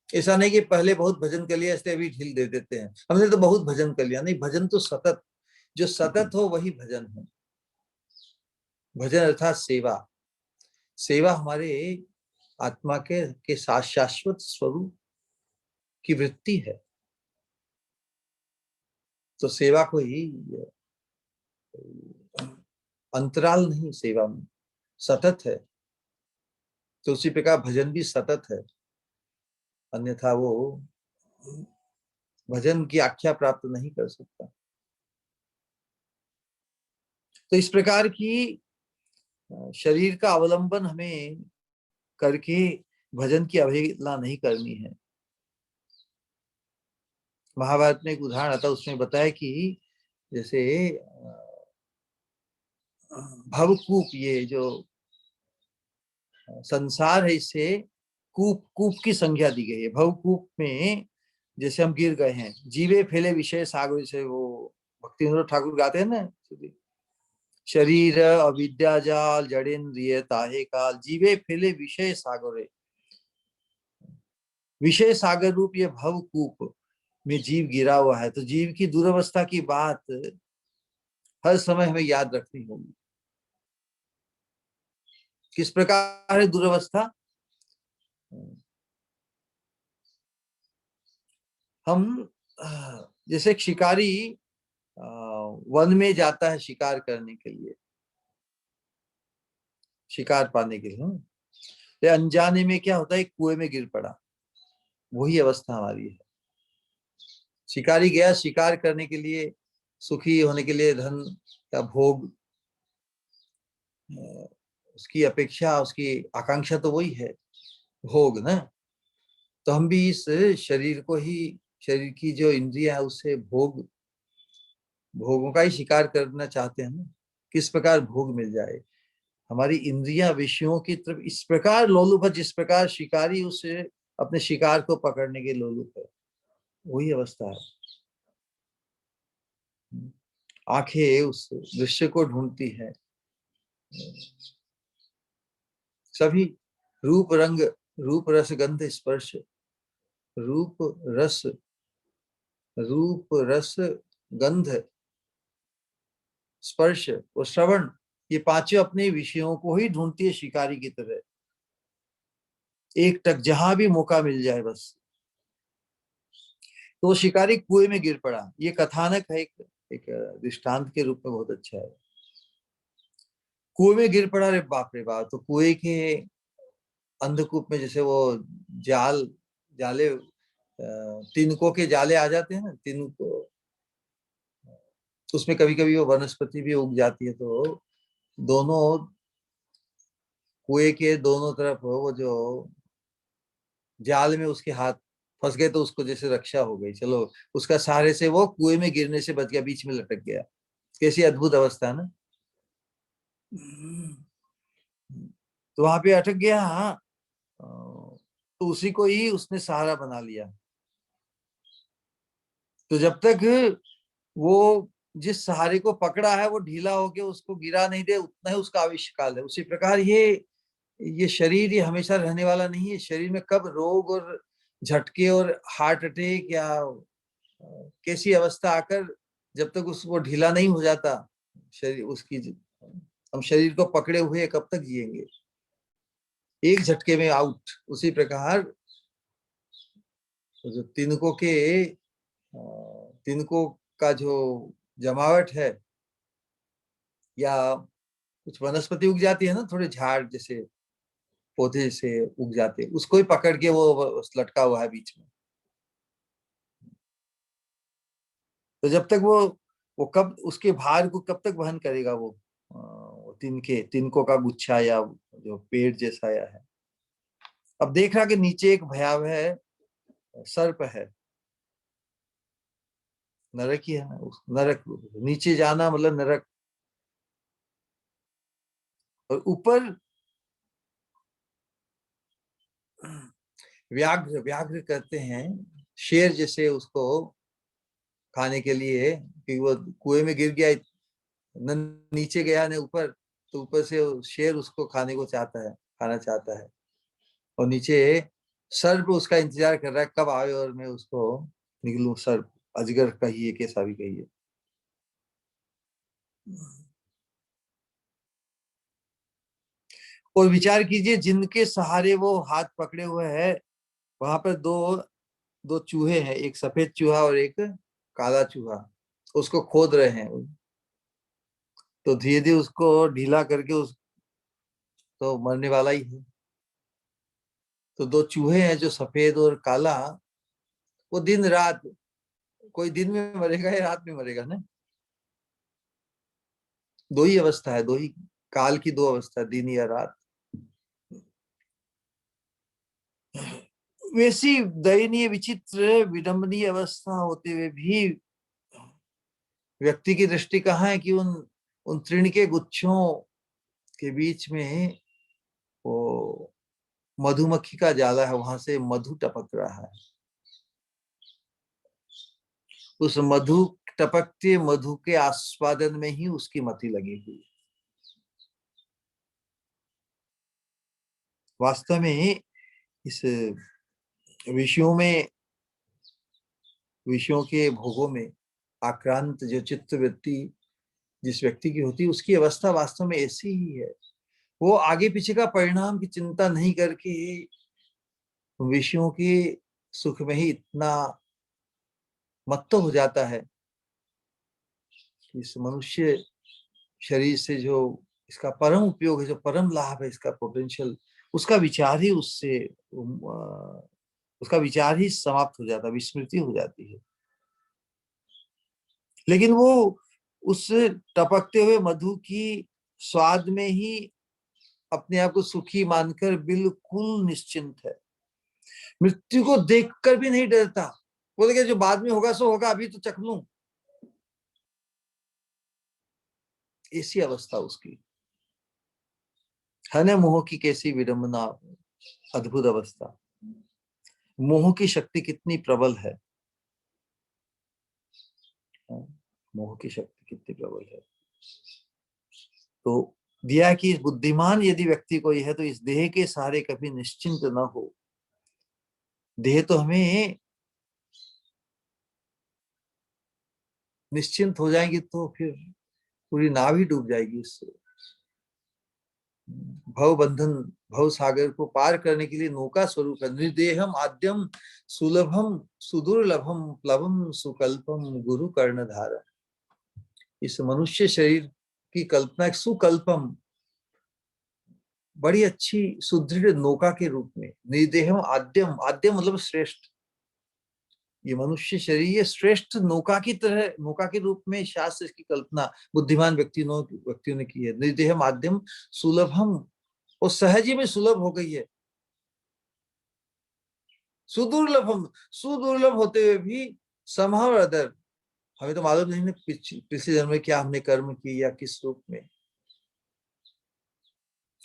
ऐसा नहीं कि पहले बहुत भजन कर लिया इसलिए अभी ढील दे देते हैं, हमने तो बहुत भजन कर लिया। नहीं, भजन तो सतत, जो सतत हो वही भजन है। भजन अर्थात सेवा। सेवा हमारे आत्मा के साथ शाश्वत स्वरूप की वृत्ति है। तो सेवा को ही अंतराल नहीं, सेवा में सतत है। तो उसी प्रकार भजन भी सतत है, अन्यथा वो भजन की आख्या प्राप्त नहीं कर सकता। तो इस प्रकार की शरीर का अवलंबन हमें करके भजन की अवहेलना नहीं करनी है। महाभारत में एक उदाहरण आता है, उसमें बताया कि जैसे भवकूप, ये जो संसार है इसे कूप, कूप की संज्ञा दी गई है। भवकूप में जैसे हम गिर गए हैं, जीवे फैले विषय सागर से वो भक्ति विनोद ठाकुर गाते हैं ना, शरीर अविद्या जाल जड़ेन्द्रिय ताहे काल, जीवे फैले विषय सागरे। विषय सागर रूप ये भव कूप में जीव गिरा हुआ है। तो जीव की दुर्वस्था की बात हर समय हमें याद रखनी होगी। किस प्रकार है दुर्वस्था? हम जैसे एक शिकारी वन में जाता है शिकार करने के लिए, शिकार पाने के लिए, तो अनजाने में क्या होता है, कुएं में गिर पड़ा। वही अवस्था हमारी है। शिकारी गया शिकार करने के लिए, सुखी होने के लिए, धन या भोग, उसकी अपेक्षा, उसकी आकांक्षा तो वही है, भोग ना। तो हम भी इस शरीर को ही, शरीर की जो इंद्रिया है उससे भोगों का ही शिकार करना चाहते हैं ना। किस प्रकार भोग मिल जाए। हमारी इंद्रिया विषयों की तरफ इस प्रकार लोलुप है, जिस प्रकार शिकारी उसे अपने शिकार को पकड़ने के लोलुप है, वही अवस्था है। आंखें उस दृश्य को ढूंढती है। सभी रूप रंग, रूप रस गंध स्पर्श, रूप रस गंध स्पर्श और श्रवण, ये पांचों अपने विषयों को ही ढूंढती है शिकारी की तरह। एक टक जहां भी मौका मिल जाए बस। तो शिकारी कुएं में गिर पड़ा। ये कथानक है, एक दृष्टांत के रूप में बहुत अच्छा है। कुएं में गिर पड़ा, रे बाप रे बाप। तो कुएं के अंधकूप में जैसे वो जाले, तिनकों के जाले आ जाते हैं ना, तिनको, उसमें कभी कभी वो वनस्पति भी उग जाती है। तो दोनों कुएं के दोनों तरफ वो जो जाल में उसके हाथ फंस गए, तो उसको जैसे रक्षा हो गई, चलो उसका सहारे से वो कुएं में गिरने से बच गया, बीच में लटक गया। कैसी अद्भुत अवस्था ना। तो वहां पे अटक गया। हाँ, तो उसी को ही उसने सहारा बना लिया। तो जब तक वो जिस सहारे को पकड़ा है वो ढीला होके उसको गिरा नहीं दे, उतना ही उसका आविष्काल है। उसी प्रकार ये शरीर ये हमेशा रहने वाला नहीं है। शरीर में कब रोग और झटके और हार्ट अटैक या कैसी अवस्था आकर, जब तक उसको ढीला नहीं हो जाता शरीर, उसकी हम शरीर को पकड़े हुए कब तक जिएंगे, एक झटके में आउट। उसी प्रकार जो तिनकों का जो जमावट है, या कुछ वनस्पति उग जाती है ना, थोड़े झाड़ जैसे पौधे से उग जाते हैं, उसको ही पकड़ के वो लटका हुआ है बीच में। तो जब तक वो कब उसके भार को कब तक वहन करेगा वो तिनकों का गुच्छा या जो पेड़ जैसा या है। अब देख रहा कि नीचे एक भयावह सर्प है, नरक ही है ना। नरक, नीचे जाना मतलब नरक। और ऊपर व्याघ्र, व्याघ्र करते हैं शेर जैसे उसको खाने के लिए, कि वो कुएं में गिर गया, न नीचे गया न ऊपर। तो ऊपर से शेर उसको खाने को चाहता है, खाना चाहता है। और नीचे सर्प उसका इंतजार कर रहा है कब आए और मैं उसको निकलूं। सर्प, अजगर कहिए, कैसा भी कहिए। और विचार कीजिए, जिनके सहारे वो हाथ पकड़े हुए है, वहां पर दो दो चूहे हैं, एक सफेद चूहा और एक काला चूहा, उसको खोद रहे हैं। तो धीरे धीरे उसको ढीला करके उस तो मरने वाला ही है। तो दो चूहे हैं जो सफेद और काला, वो दिन रात, कोई दिन में मरेगा या रात में मरेगा ना। दो ही अवस्था है, दो ही काल की दो अवस्था, दिन या रात। वैसी दयनीय, विचित्र, विडंबनीय अवस्था होते हुए भी व्यक्ति की दृष्टि कहाँ है कि उन तृण के गुच्छों के बीच में वो मधुमक्खी का जाला है, वहां से मधु टपक रहा है। उस मधु टपकते मधु के आस्वादन में ही उसकी मति लगी हुई। वास्तव में इस विषयों के भोगों में आक्रांत जो चित्त वृत्ति जिस व्यक्ति की होती है, उसकी अवस्था वास्तव में ऐसी ही है। वो आगे पीछे का परिणाम की चिंता नहीं करके विषयों के सुख में ही इतना मत्त हो जाता है कि इस मनुष्य शरीर से जो इसका परम उपयोग है, जो परम लाभ है, इसका पोटेंशियल, उसका विचार ही समाप्त हो जाता है, विस्मृति हो जाती है। लेकिन वो उस टपकते हुए मधु की स्वाद में ही अपने आप को सुखी मानकर बिल्कुल निश्चिंत है। मृत्यु को देखकर भी नहीं डरता। बोलेगा जो बाद में होगा सो होगा, अभी तो चख लूं। ऐसी अवस्था उसकी है न। मोह की कैसी विडंबना, अद्भुत अवस्था। मोह की शक्ति कितनी प्रबल है, मोह की शक्ति कितनी प्रबल है। तो दिया कि बुद्धिमान यदि व्यक्ति कोई है तो इस देह के सहारे कभी निश्चिंत न हो। देह तो हमें निश्चिंत हो जाएगी तो फिर पूरी नाव ही डूब जाएगी। इससे भव बंधन, भव सागर को पार करने के लिए नौका स्वरूप है। निर्देहम आद्यम सुलभम सुदुर्लभम प्लवम सुकल्पम गुरु कर्णधार। इस मनुष्य शरीर की कल्पना एक सुकल्पम, बड़ी अच्छी सुदृढ़ नौका के रूप में। निर्देहम आद्यम, आद्यम मतलब श्रेष्ठ। ये मनुष्य शरीर ये श्रेष्ठ नौका की तरह, नौका के रूप में शास्त्र की कल्पना बुद्धिमान व्यक्तियों ने की है। निर्देह माध्यम सुलभम, और सहज ही में सुलभ हो गई है। सुदुर्लभम, सुदुर्लभ होते हुए भी समहाउ अदर, हमें तो मालूम नहीं पिछले जन्म में क्या हमने कर्म किए या किस रूप में,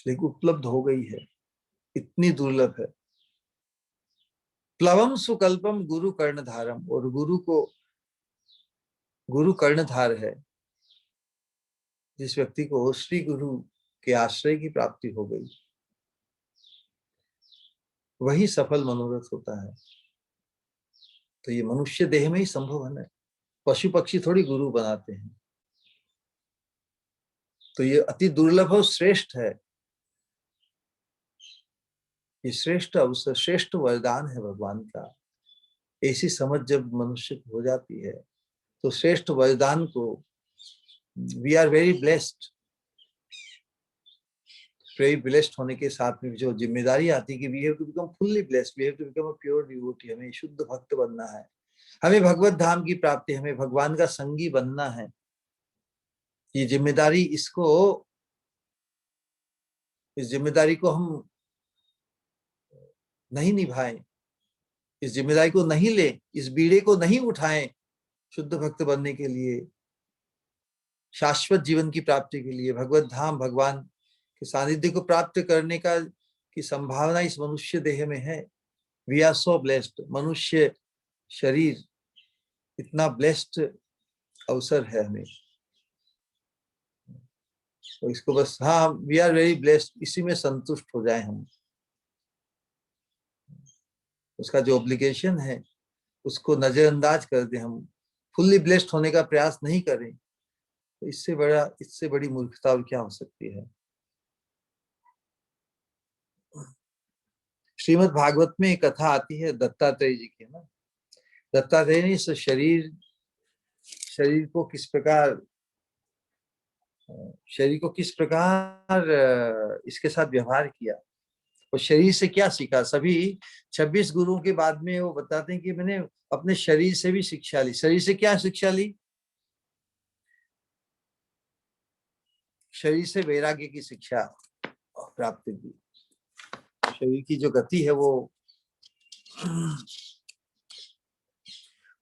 लेकिन उपलब्ध हो गई है, इतनी दुर्लभ है। प्लवम सुकल्पम गुरु कर्णधारम, और गुरु कर्णधार है। जिस व्यक्ति को श्री गुरु के आश्रय की प्राप्ति हो गई वही सफल मनोरथ होता है। तो ये मनुष्य देह में ही संभव है ना। पशु पक्षी थोड़ी गुरु बनाते हैं। तो ये अति दुर्लभ और श्रेष्ठ है। ये श्रेष्ठ अवसर, श्रेष्ठ वरदान है भगवान का। ऐसी समझ जब मनुष्य को हो जाती है तो श्रेष्ठ वरदान को we are very blessed. Very blessed होने के साथ में जो जिम्मेदारी आती है कि we have to become fully blessed, we have to become a pure devotee. हमें शुद्ध भक्त बनना है, हमें भगवत धाम की प्राप्ति, हमें भगवान का संगी बनना है। ये जिम्मेदारी, इस जिम्मेदारी को हम नहीं निभाएं, इस जिम्मेदारी को नहीं ले, इस बीड़े को नहीं उठाएं शुद्ध भक्त बनने के लिए, शाश्वत जीवन की प्राप्ति के लिए, भगवत धाम भगवान के सानिध्य को प्राप्त करने की संभावना इस मनुष्य देह में है। We are so blessed. मनुष्य शरीर इतना ब्लेस्ड अवसर है हमें। तो इसको बस, हाँ, वी आर वेरी ब्लेस्ड, इसी में संतुष्ट हो जाए हम। उसका जो ऑब्लिगेशन है उसको नजरअंदाज कर दे, हम फुल्ली ब्लेस्ड होने का प्रयास नहीं करें, तो इससे बड़ी मूर्खता और क्या हो सकती है। श्रीमद् भागवत में एक कथा आती है दत्तात्रेय जी की, ना। दत्तात्रेय ने इस शरीर को किस प्रकार इसके साथ व्यवहार किया और शरीर से क्या सीखा। सभी 26 गुरुओं के बाद में वो बताते हैं कि मैंने अपने शरीर से भी शिक्षा ली। शरीर से क्या शिक्षा ली? शरीर से वैराग्य की शिक्षा प्राप्त की। शरीर की जो गति है वो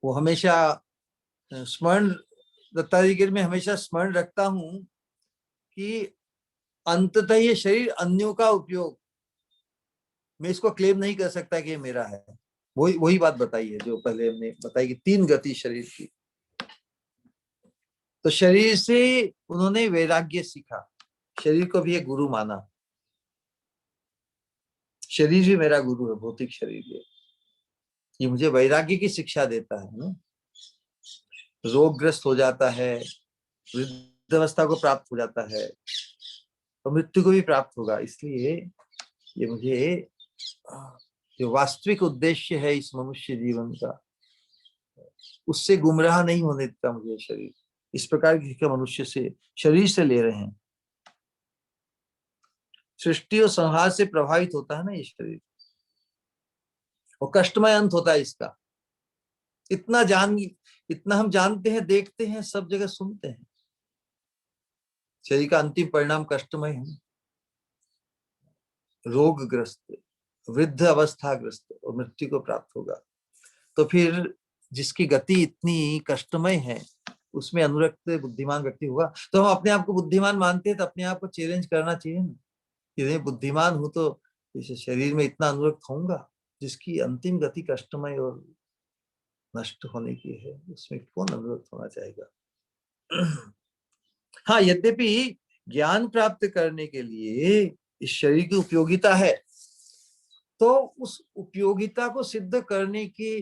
हमेशा स्मरण, दत्तात्रेय में हमेशा स्मरण रखता हूं कि अंततः ये शरीर अन्यों का उपयोग, मैं इसको क्लेम नहीं कर सकता कि ये मेरा है। वही बात बताई है जो पहले हमने बताई कि 3 गति शरीर की। तो शरीर से उन्होंने वैराग्य सीखा, शरीर को भी एक गुरु माना। शरीर भी मेरा गुरु है, भौतिक शरीर ये मुझे वैराग्य की शिक्षा देता है ना। रोगग्रस्त हो जाता है, वृद्धावस्था को प्राप्त हो जाता है और मृत्यु को भी प्राप्त होगा। इसलिए ये मुझे जो वास्तविक उद्देश्य है इस मनुष्य जीवन का, उससे गुमराह नहीं होने देता मुझे शरीर। इस प्रकार की शिक्षा मनुष्य से, शरीर से ले रहे हैं। सृष्टि और संहार से प्रभावित होता है ना ये शरीर, और कष्टमय अंत होता है इसका। इतना हम जानते हैं, देखते हैं, सब जगह सुनते हैं। शरीर का अंतिम परिणाम कष्टमय है, रोगग्रस्त, वृद्ध अवस्थाग्रस्त और मृत्यु को प्राप्त होगा। तो फिर जिसकी गति इतनी कष्टमय है, उसमें अनुरक्त बुद्धिमान व्यक्ति होगा। तो हम अपने आप को बुद्धिमान मानते हैं, तो अपने आप को चैलेंज करना चाहिए ना कि नहीं, बुद्धिमान हूं तो इस शरीर में इतना अनुरक्त होऊंगा। जिसकी अंतिम गति कष्टमय और नष्ट होने की है, उसमें कौन अनुरक्त होना चाहेगा। हाँ, यद्यपि ज्ञान प्राप्त करने के लिए इस शरीर की उपयोगिता है, तो उस उपयोगिता को सिद्ध करने के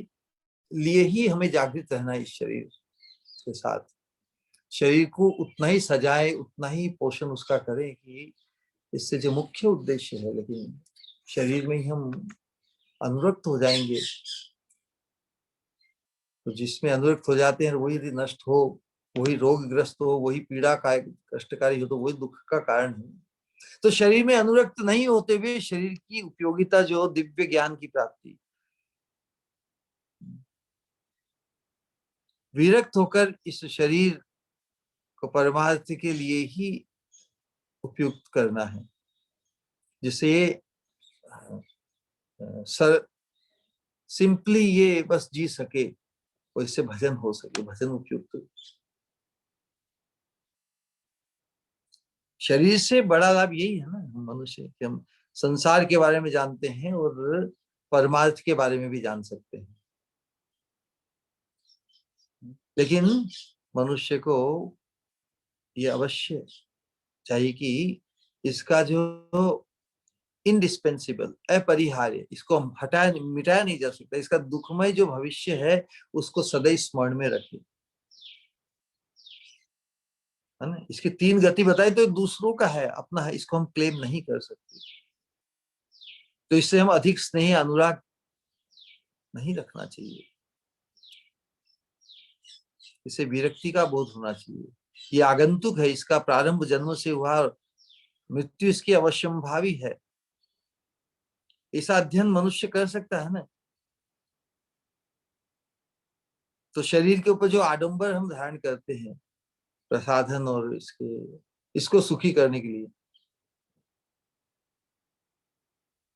लिए ही हमें जागृत रहना है इस शरीर के साथ। शरीर को उतना ही सजाए, उतना ही पोषण उसका करें कि इससे जो मुख्य उद्देश्य है, लेकिन शरीर में ही हम अनुरक्त हो जाएंगे। तो जिसमें अनुरक्त हो जाते हैं वही यदि नष्ट हो, वही रोगग्रस्त हो, वही पीड़ा का कष्टकारी हो, तो वही दुख का कारण है। तो शरीर में अनुरक्त नहीं होते हुए शरीर की उपयोगिता जो दिव्य ज्ञान की प्राप्ति, विरक्त होकर इस शरीर को परमार्थ के लिए ही उपयुक्त करना है, जिसे सर सिंपली ये बस जी सके और इससे भजन हो सके, भजन उपयुक्त। शरीर से बड़ा लाभ यही है ना, हम मनुष्य कि हम संसार के बारे में जानते हैं और परमार्थ के बारे में भी जान सकते हैं। लेकिन मनुष्य को ये अवश्य चाहिए कि इसका जो इंडिस्पेंसिबल, अपरिहार्य, इसको हम हटाया मिटाया नहीं जा सकता, इसका दुखमय जो भविष्य है उसको सदैव स्मरण में रखे, है ना। इसकी 3 गति बताई, तो दूसरों का है, अपना है, इसको हम क्लेम नहीं कर सकते। तो इससे हम अधिक स्नेह अनुराग नहीं रखना चाहिए, इसे विरक्ति का बोध होना चाहिए। ये आगंतुक है, इसका प्रारंभ जन्म से हुआ, मृत्यु इसकी अवश्यंभावी है। ऐसा अध्ययन मनुष्य कर सकता है ना। तो शरीर के ऊपर जो आडंबर हम धारण करते हैं, प्रसाधन और इसको सुखी करने के लिए,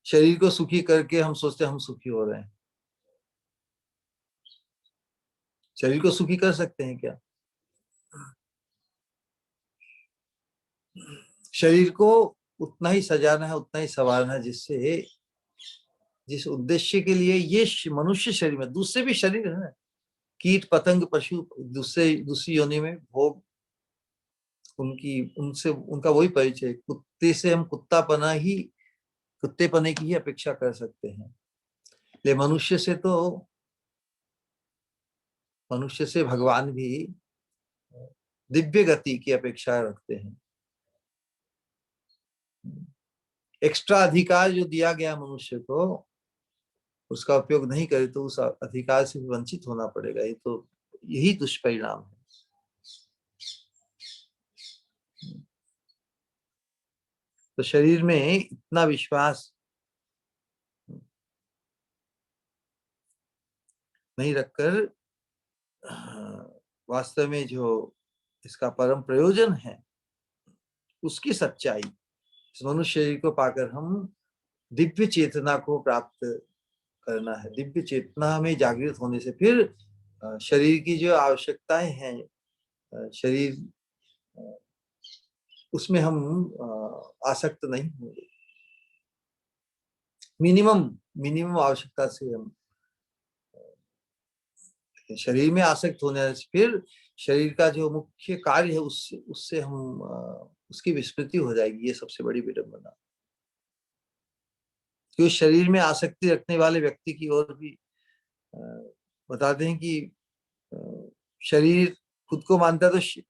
शरीर को सुखी करके हम सोचते हैं हम सुखी हो रहे हैं। शरीर को सुखी कर सकते हैं क्या? शरीर को उतना ही सजाना है, उतना ही संवारना है, जिससे जिस उद्देश्य के लिए ये मनुष्य शरीर में, दूसरे भी शरीर है ना, कीट पतंग पशु दूसरी योनि में भोग, उनसे उनका वही परिचय। कुत्ते से हम कुत्तेपने की ही अपेक्षा कर सकते हैं। ले मनुष्य से भगवान भी दिव्य गति की अपेक्षा रखते हैं। एक्स्ट्रा अधिकार जो दिया गया मनुष्य को, उसका उपयोग नहीं करे तो उस अधिकार से वंचित होना पड़ेगा। ये तो यही दुष्परिणाम है। तो शरीर में इतना विश्वास नहीं रखकर वास्तव में जो इसका परम प्रयोजन है, उसकी सच्चाई, इस मनुष्य शरीर को पाकर हम दिव्य चेतना को प्राप्त करना है। दिव्य चेतना में जागृत होने से फिर शरीर की जो आवश्यकताएं हैं, शरीर उसमें हम आसक्त नहीं होंगे। मिनिमम आवश्यकता से हम शरीर में आसक्त होने से फिर शरीर का जो मुख्य कार्य है उससे उससे हम उसकी विस्मृति हो जाएगी। ये सबसे बड़ी विडंबना। क्यों शरीर में आसक्ति रखने वाले व्यक्ति की ओर भी बताते हैं कि शरीर खुद को मानता है तो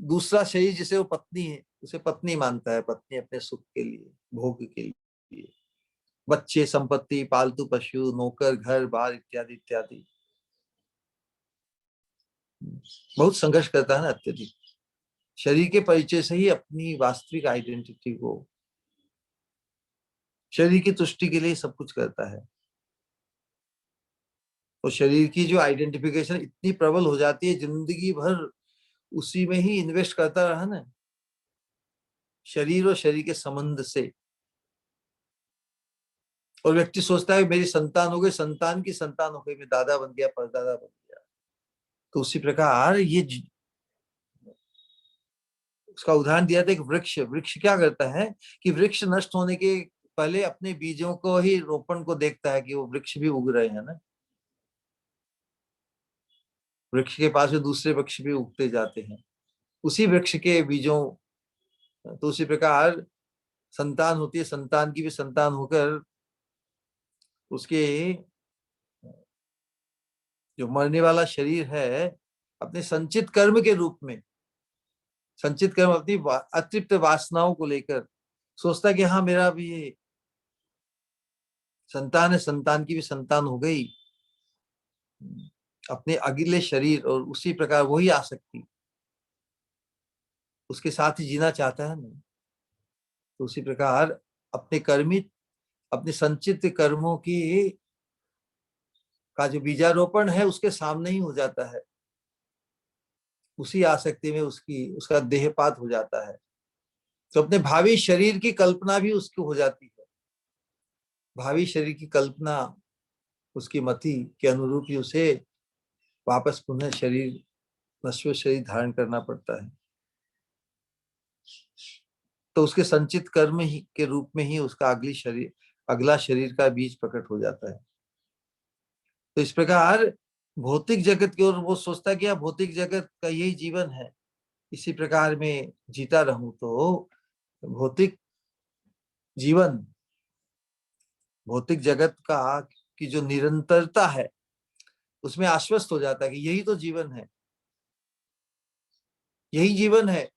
दूसरा शरीर जिसे वो पत्नी है उसे पत्नी मानता है, पत्नी अपने सुख के लिए, भोग के लिए, बच्चे, संपत्ति, पालतू पशु, नौकर, घर बार इत्यादि इत्यादि। बहुत संघर्ष करता है ना अत्यधिक। शरीर के परिचय से ही अपनी वास्तविक आइडेंटिटी को, शरीर की तुष्टि के लिए सब कुछ करता है। और शरीर की जो आइडेंटिफिकेशन इतनी प्रबल हो जाती है, जिंदगी भर उसी में ही इन्वेस्ट करता रहा ना, शरीर और शरीर के संबंध से। और व्यक्ति सोचता है मेरी संतान हो गई, संतान की संतान हो गई, मैं दादा बन गया, परदादा बन गया। तो उसी प्रकार ये उसका उदाहरण दिया था। एक वृक्ष, वृक्ष क्या करता है कि वृक्ष नष्ट होने के पहले अपने बीजों को ही, रोपण को देखता है कि वो वृक्ष भी उग रहे हैं ना। वृक्ष के पास में दूसरे वृक्ष भी उगते जाते हैं उसी वृक्ष के बीजों। तो उसी प्रकार संतान होती है, संतान की भी संतान होकर उसके जो मरने वाला शरीर है अपने संचित कर्म के रूप में, संचित कर्म अपनी अतृप्त वासनाओं को लेकर सोचता कि हाँ मेरा भी ये संतान है, संतान की भी संतान हो गई, अपने अगले शरीर। और उसी प्रकार वही आसक्ति उसके साथ ही जीना चाहता है ना। तो उसी प्रकार अपने कर्मित, अपने संचित कर्मों की का जो बीजारोपण है उसके सामने ही हो जाता है। उसी आसक्ति में उसका देहपात हो जाता है। तो अपने भावी शरीर की कल्पना भी उसको हो जाती है। भावी शरीर की कल्पना उसकी मति के अनुरूप ही उसे वापस पुनः शरीर, नश्वर शरीर धारण करना पड़ता है। तो उसके संचित कर्म ही के रूप में ही उसका अगला शरीर का बीज प्रकट हो जाता है। तो इस प्रकार भौतिक जगत की ओर वो सोचता है कि यह भौतिक जगत का यही जीवन है, इसी प्रकार में जीता रहूं। तो भौतिक जीवन, भौतिक जगत का की जो निरंतरता है उसमें आश्वस्त हो जाता है कि यही तो जीवन है, यही जीवन है।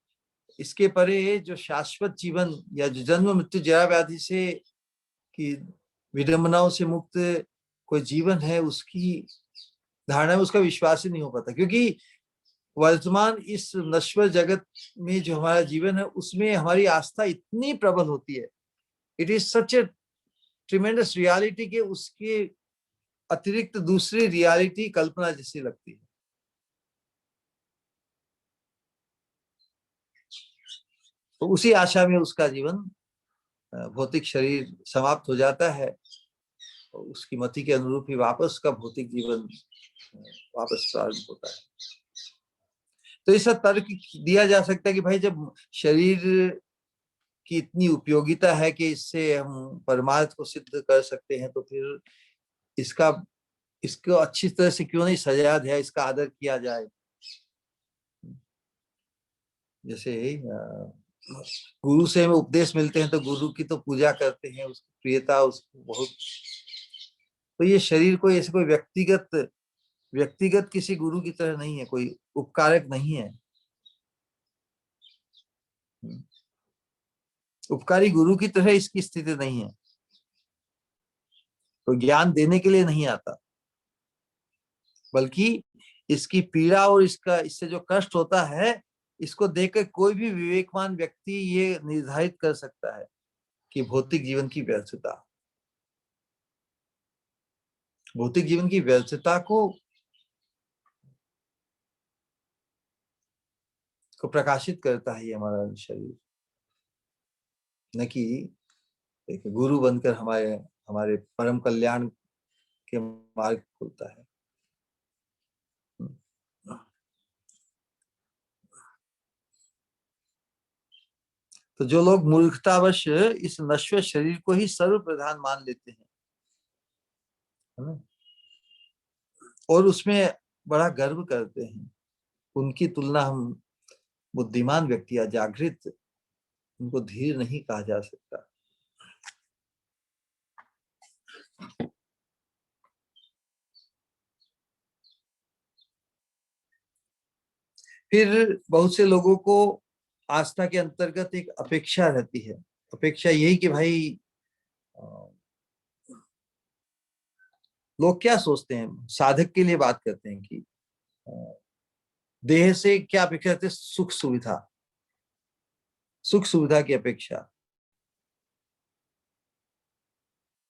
इसके परे जो शाश्वत जीवन या जो जन्म मृत्यु जरा व्याधि से की विडंबनाओं से मुक्त कोई जीवन है, उसकी धारणा में उसका विश्वास ही नहीं हो पाता। क्योंकि वर्तमान इस नश्वर जगत में जो हमारा जीवन है उसमें हमारी आस्था इतनी प्रबल होती है, it is such A tremendous reality के उसके अतिरिक्त दूसरी रियलिटी कल्पना जैसी लगती है। तो उसी आशा में उसका जीवन, भौतिक शरीर समाप्त हो जाता है और उसकी मति के अनुरूप ही वापस का भौतिक जीवन वापस प्रारंभ होता है। तो इसका तर्क दिया जा सकता है कि भाई जब शरीर की इतनी उपयोगिता है कि इससे हम परमार्थ को सिद्ध कर सकते हैं, तो फिर इसको अच्छी तरह से क्यों नहीं सजाया जाए, इसका आदर किया जाए। जैसे गुरु से हमें उपदेश मिलते हैं तो गुरु की तो पूजा करते हैं, उसकी प्रियता उसको बहुत। तो ये शरीर कोई ऐसे कोई व्यक्तिगत किसी गुरु की तरह नहीं है, कोई उपकारक नहीं है। उपकारी गुरु की तरह इसकी स्थिति नहीं है, कोई ज्ञान देने के लिए नहीं आता, बल्कि इसकी पीड़ा और इससे जो कष्ट होता है, इसको देखकर कोई भी विवेकवान व्यक्ति ये निर्धारित कर सकता है कि भौतिक जीवन की व्यर्थता, भौतिक जीवन की व्यर्थता को प्रकाशित करता है ये हमारा शरीर, न कि एक गुरु बनकर हमारे परम कल्याण के मार्ग खुलता है। तो जो लोग मूर्खतावश इस नश्वर शरीर को ही सर्व प्रधान मान लेते हैं, है ना, और उसमें बड़ा गर्व करते हैं, उनकी तुलना हम बुद्धिमान व्यक्ति या जागृत, उनको धीर नहीं कहा जा सकता। फिर बहुत से लोगों को आस्था के अंतर्गत एक अपेक्षा रहती है। अपेक्षा यही कि भाई लोग क्या सोचते हैं, साधक के लिए बात करते हैं कि देह से क्या अपेक्षा करते हैं? सुख सुविधा, सुख सुविधा की अपेक्षा।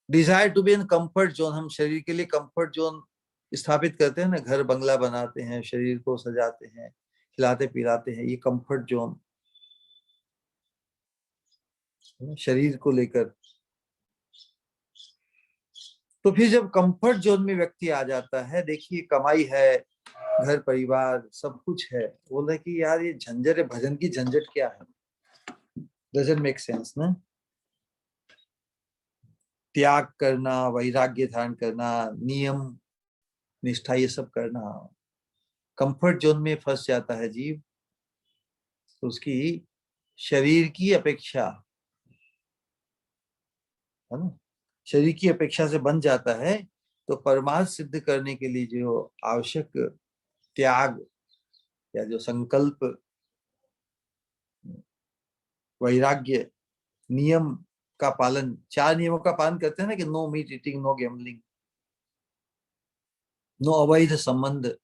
Desire to be in comfort zone, हम शरीर के लिए कंफर्ट जोन स्थापित करते हैं ना, घर बंगला बनाते हैं, शरीर को सजाते हैं, खिलाते पिलाते हैं, ये कंफर्ट जोन शरीर को लेकर। तो फिर जब कंफर्ट जोन में व्यक्ति आ जाता है, देखिए कमाई है, घर परिवार सब कुछ है, बोल रहे कि यार ये झंझट है, भजन की झंझट क्या है, डजंट मेक सेंस ना। त्याग करना, वैराग्य धारण करना, नियम निष्ठा, ये सब करना, कंफर्ट जोन में फंस जाता है जीव, तो उसकी शरीर की अपेक्षा है ना, शरीर की अपेक्षा से बन जाता है। तो परमार्थ सिद्ध करने के लिए जो आवश्यक त्याग या जो संकल्प, वैराग्य, नियम का पालन, 4 नियमों का पालन करते हैं ना कि no meat eating, no gambling, no अवैध संबंध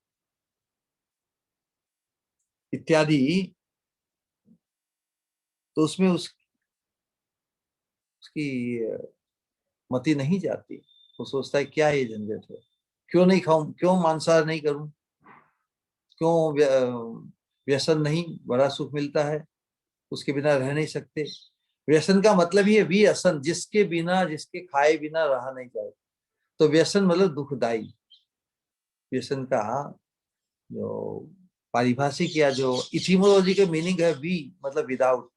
इत्यादि, तो उसमें उसकी मति नहीं जाती। वो सोचता है क्या ये झंझट है, क्यों नहीं खाऊं, क्यों मांसाहार नहीं करूं, क्यों व्यसन नहीं, बड़ा सुख मिलता है, उसके बिना रह नहीं सकते। व्यसन का मतलब ही है व्यसन, जिसके बिना, जिसके खाए बिना रहा नहीं जाए। तो व्यसन मतलब दुखदाई। व्यसन का जो पारिभाषिक या जो इटिमोलॉजी का मीनिंग है, वी मतलब विदाउट,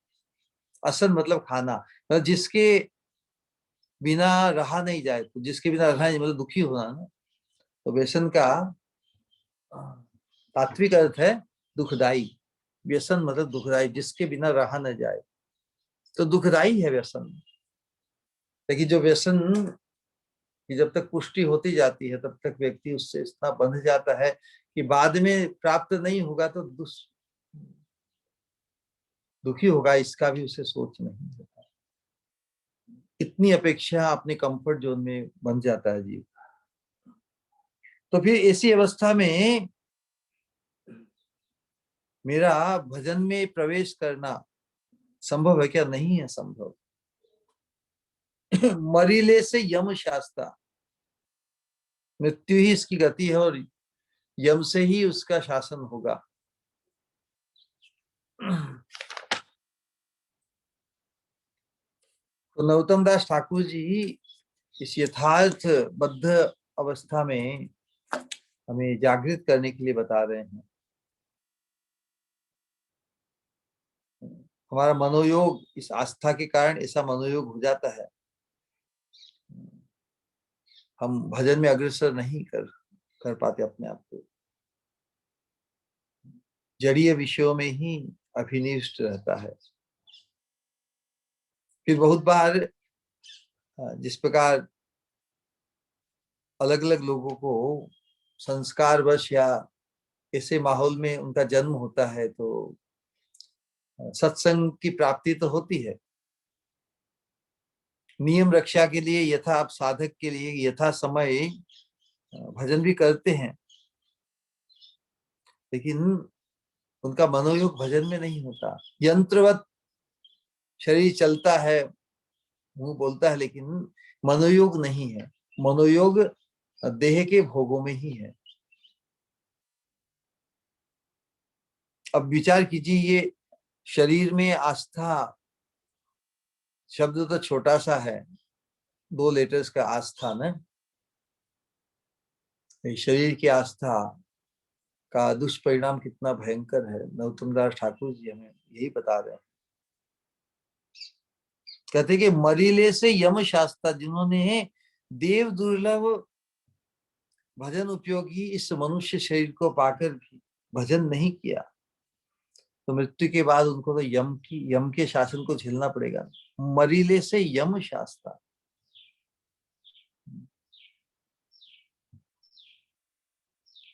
असन मतलब खाना, मतलब जिसके बिना रहा नहीं जाए, तो जिसके बिना रहा नहीं मतलब दुखी होना ना। तो व्यसन का तात्विक अर्थ है दुखदाई। व्यसन मतलब दुखदाई, जिसके बिना रहा न जाए, तो दुखदाई है व्यसन। लेकिन जो व्यसन की जब तक पुष्टि होती जाती है, तब तक व्यक्ति उससे इतना बंध जाता है कि बाद में प्राप्त नहीं होगा तो दुखी होगा, इसका भी उसे सोच नहीं होता। इतनी अपेक्षा अपने कंफर्ट जोन में बन जाता है जीव। तो फिर ऐसी अवस्था में मेरा भजन में प्रवेश करना संभव है क्या? नहीं है संभव। मरीले से यम शास्ता, मृत्यु ही इसकी गति है और यम से ही उसका शासन होगा। तो नरोत्तम दास ठाकुर जी इस यथार्थ बद्ध अवस्था में हमें जागृत करने के लिए बता रहे हैं। हमारा मनोयोग, इस आस्था के कारण ऐसा मनोयोग हो जाता है, हम भजन में अग्रसर नहीं कर पाते अपने आप को, जड़ीय विषयों में ही अभिनिष्ट रहता है। फिर बहुत बार जिस प्रकार अलग अलग लोगों को संस्कारवश या ऐसे माहौल में उनका जन्म होता है, तो सत्संग की प्राप्ति तो होती है, नियम रक्षा के लिए यथा आप साधक के लिए यथा समय भजन भी करते हैं, लेकिन उनका मनोयोग भजन में नहीं होता। यंत्रवत शरीर चलता है, मुंह बोलता है, लेकिन मनोयोग नहीं है। मनोयोग देह के भोगों में ही है। अब विचार कीजिए, ये शरीर में आस्था शब्द तो छोटा सा है, 2 लेटर्स का आस्था ना, शरीर की आस्था का दुष्परिणाम कितना भयंकर है। नरोत्तम दास ठाकुर जी हमें यही बता रहे हैं। कहते कि मरीले से यम शास्ता, जिन्होंने देव दुर्लभ भजन उपयोगी इस मनुष्य शरीर को पाकर भी भजन नहीं किया तो मृत्यु के बाद उनको तो यम के शासन को झेलना पड़ेगा। मरीले से यम शास्ता,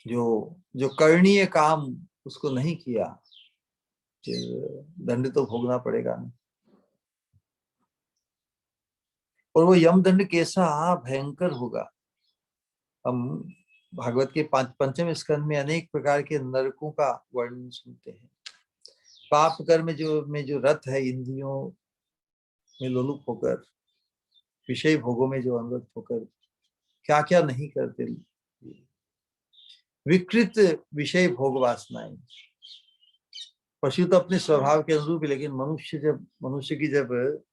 जो जो करणीय काम उसको नहीं किया फिर दंड तो भोगना पड़ेगा ना। और वो यम दंड कैसा भयंकर होगा। हम भागवत के पंचम स्कंद में अनेक प्रकार के नरकों का वर्णन सुनते हैं। पाप कर्म में जो रत है, इंद्रियों में लोलुप होकर, विषय भोगों में जो अनुरक्त होकर क्या क्या नहीं करते, विकृत विषय भोग वासनाएं। पशु तो अपने स्वभाव के अनुरूप है, लेकिन मनुष्य की जब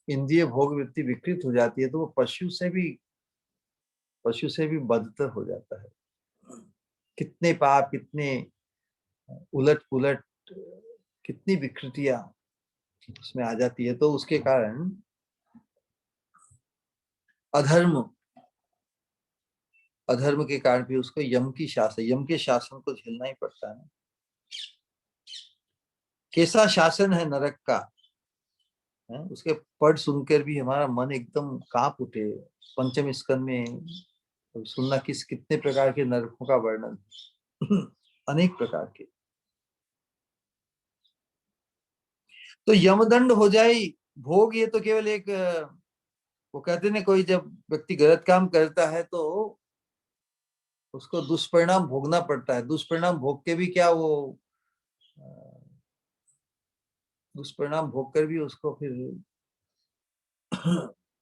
इंद्रिय भोग वृत्ति विकृत हो जाती है तो वो पशु से भी बदतर हो जाता है। कितने पाप, कितने उलट पुलट, कितनी विकृतियां उसमें आ जाती है। तो उसके कारण अधर्म के कारण भी उसको यम के शासन को झेलना ही पड़ता है। कैसा शासन है नरक का, है? उसके पढ़ सुनकर भी हमारा मन एकदम कांप उठे। पंचम स्कंद में सुनना कितने प्रकार के नरकों का वर्णन अनेक प्रकार के। तो यमदंड हो जाए भोग, ये तो केवल एक, वो कहते ना, कोई जब व्यक्ति गलत काम करता है तो उसको दुष्परिणाम भोगना पड़ता है। दुष्परिणाम भोग के भी क्या, वो दुष्परिणाम भोग कर भी उसको फिर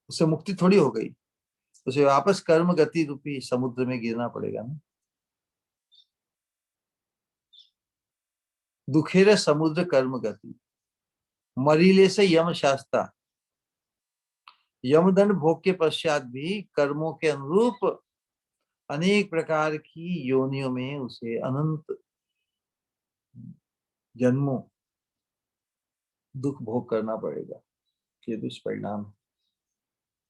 उससे मुक्ति थोड़ी हो गई, उसे वापस कर्म गति रूपी समुद्र में गिरना पड़ेगा ना। दुखेर समुद्र कर्म गति, मरीले से यम शास्ता। यमदंड भोग के पश्चात भी कर्मों के अनुरूप अनेक प्रकार की योनियों में उसे अनंत जन्मों दुख भोग करना पड़ेगा। ये दुष्परिणाम।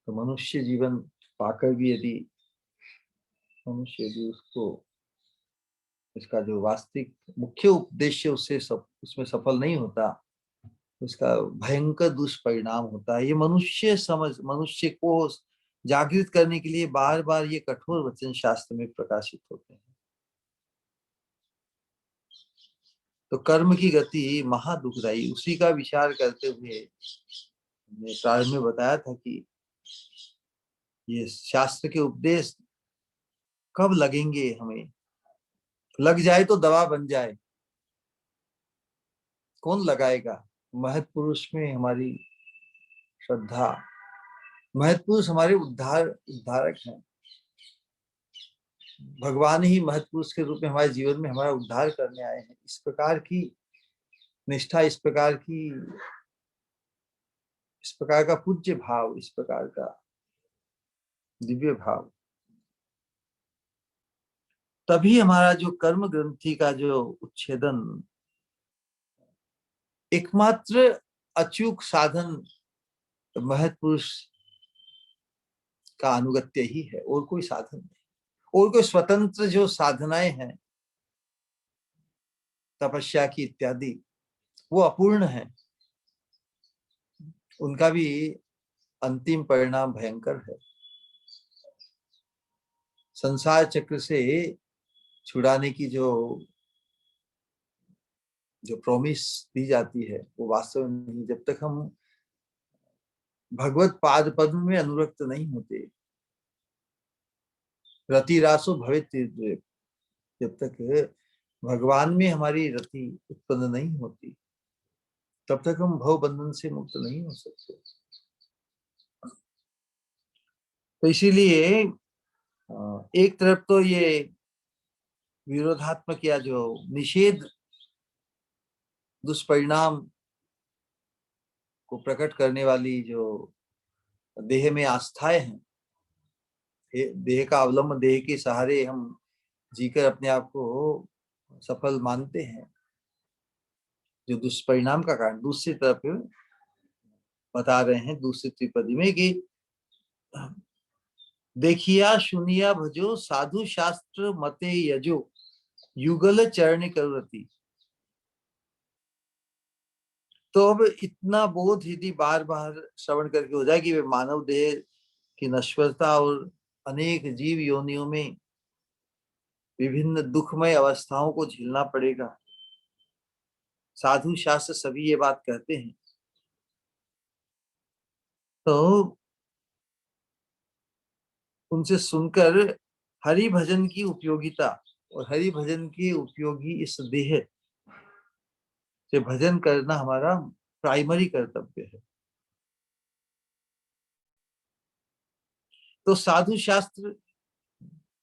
तो मनुष्य जीवन पाकर भी यदि मनुष्य उसको, इसका जो वास्तविक मुख्य उद्देश्य उसमें सफल नहीं होता, उसका भयंकर दुष्परिणाम होता है। ये मनुष्य को जागृत करने के लिए बार बार ये कठोर वचन शास्त्र में प्रकाशित होते हैं। तो कर्म की गति महादुखदायी, उसी का विचार करते हुए हमने प्रारंभ में बताया था कि ये शास्त्र के उपदेश कब लगेंगे हमें, लग जाए तो दवा बन जाए। कौन लगाएगा? महत् पुरुष में हमारी श्रद्धा, महत् पुरुष हमारे उद्धारक हैं। भगवान ही महत् पुरुष के रूप में हमारे जीवन में हमारा उद्धार करने आए हैं। इस प्रकार की निष्ठा, इस प्रकार का पूज्य भाव, इस प्रकार का दिव्य भाव, तभी हमारा जो कर्म ग्रंथि का जो उच्छेदन, एकमात्र अचूक साधन महत् पुरुष का अनुगत्य ही है, और कोई साधन नहीं। और कोई स्वतंत्र जो साधनाएं हैं तपस्या की इत्यादि, वो अपूर्ण है। उनका भी अंतिम परिणाम भयंकर है। संसार चक्र से छुड़ाने की जो प्रॉमिस दी जाती है वो वास्तव में नहीं। जब तक हम भगवत पाद पद्म में अनुरक्त नहीं होते, रति रासो भवे तीव्र, जब तक भगवान में हमारी रति उत्पन्न नहीं होती तब तक हम भव बंधन से मुक्त नहीं हो सकते। तो इसीलिए एक तरफ तो ये विरोधात्मक या जो निषेध दुष्परिणाम को प्रकट करने वाली जो देह में आस्थाएं हैं, देह का अवलंबन, देह के सहारे हम जीकर अपने आप को सफल मानते हैं, जो दुष्परिणाम का कारण। दूसरी तरफ बता रहे हैं दूसरी त्रिपदी में कि देखिया सुनिया भजो साधु शास्त्र मते यजो, युगल चरण करुरति। तो अब इतना बोध यदि बार बार श्रवण करके हो जाए कि वे मानव देह की नश्वरता और अनेक जीव योनियों में विभिन्न दुखमय अवस्थाओं को झेलना पड़ेगा, साधु शास्त्र सभी ये बात कहते हैं, तो उनसे सुनकर हरि भजन की उपयोगिता और हरि भजन की उपयोगी इस देह से भजन करना हमारा प्राइमरी कर्तव्य है। तो साधु शास्त्र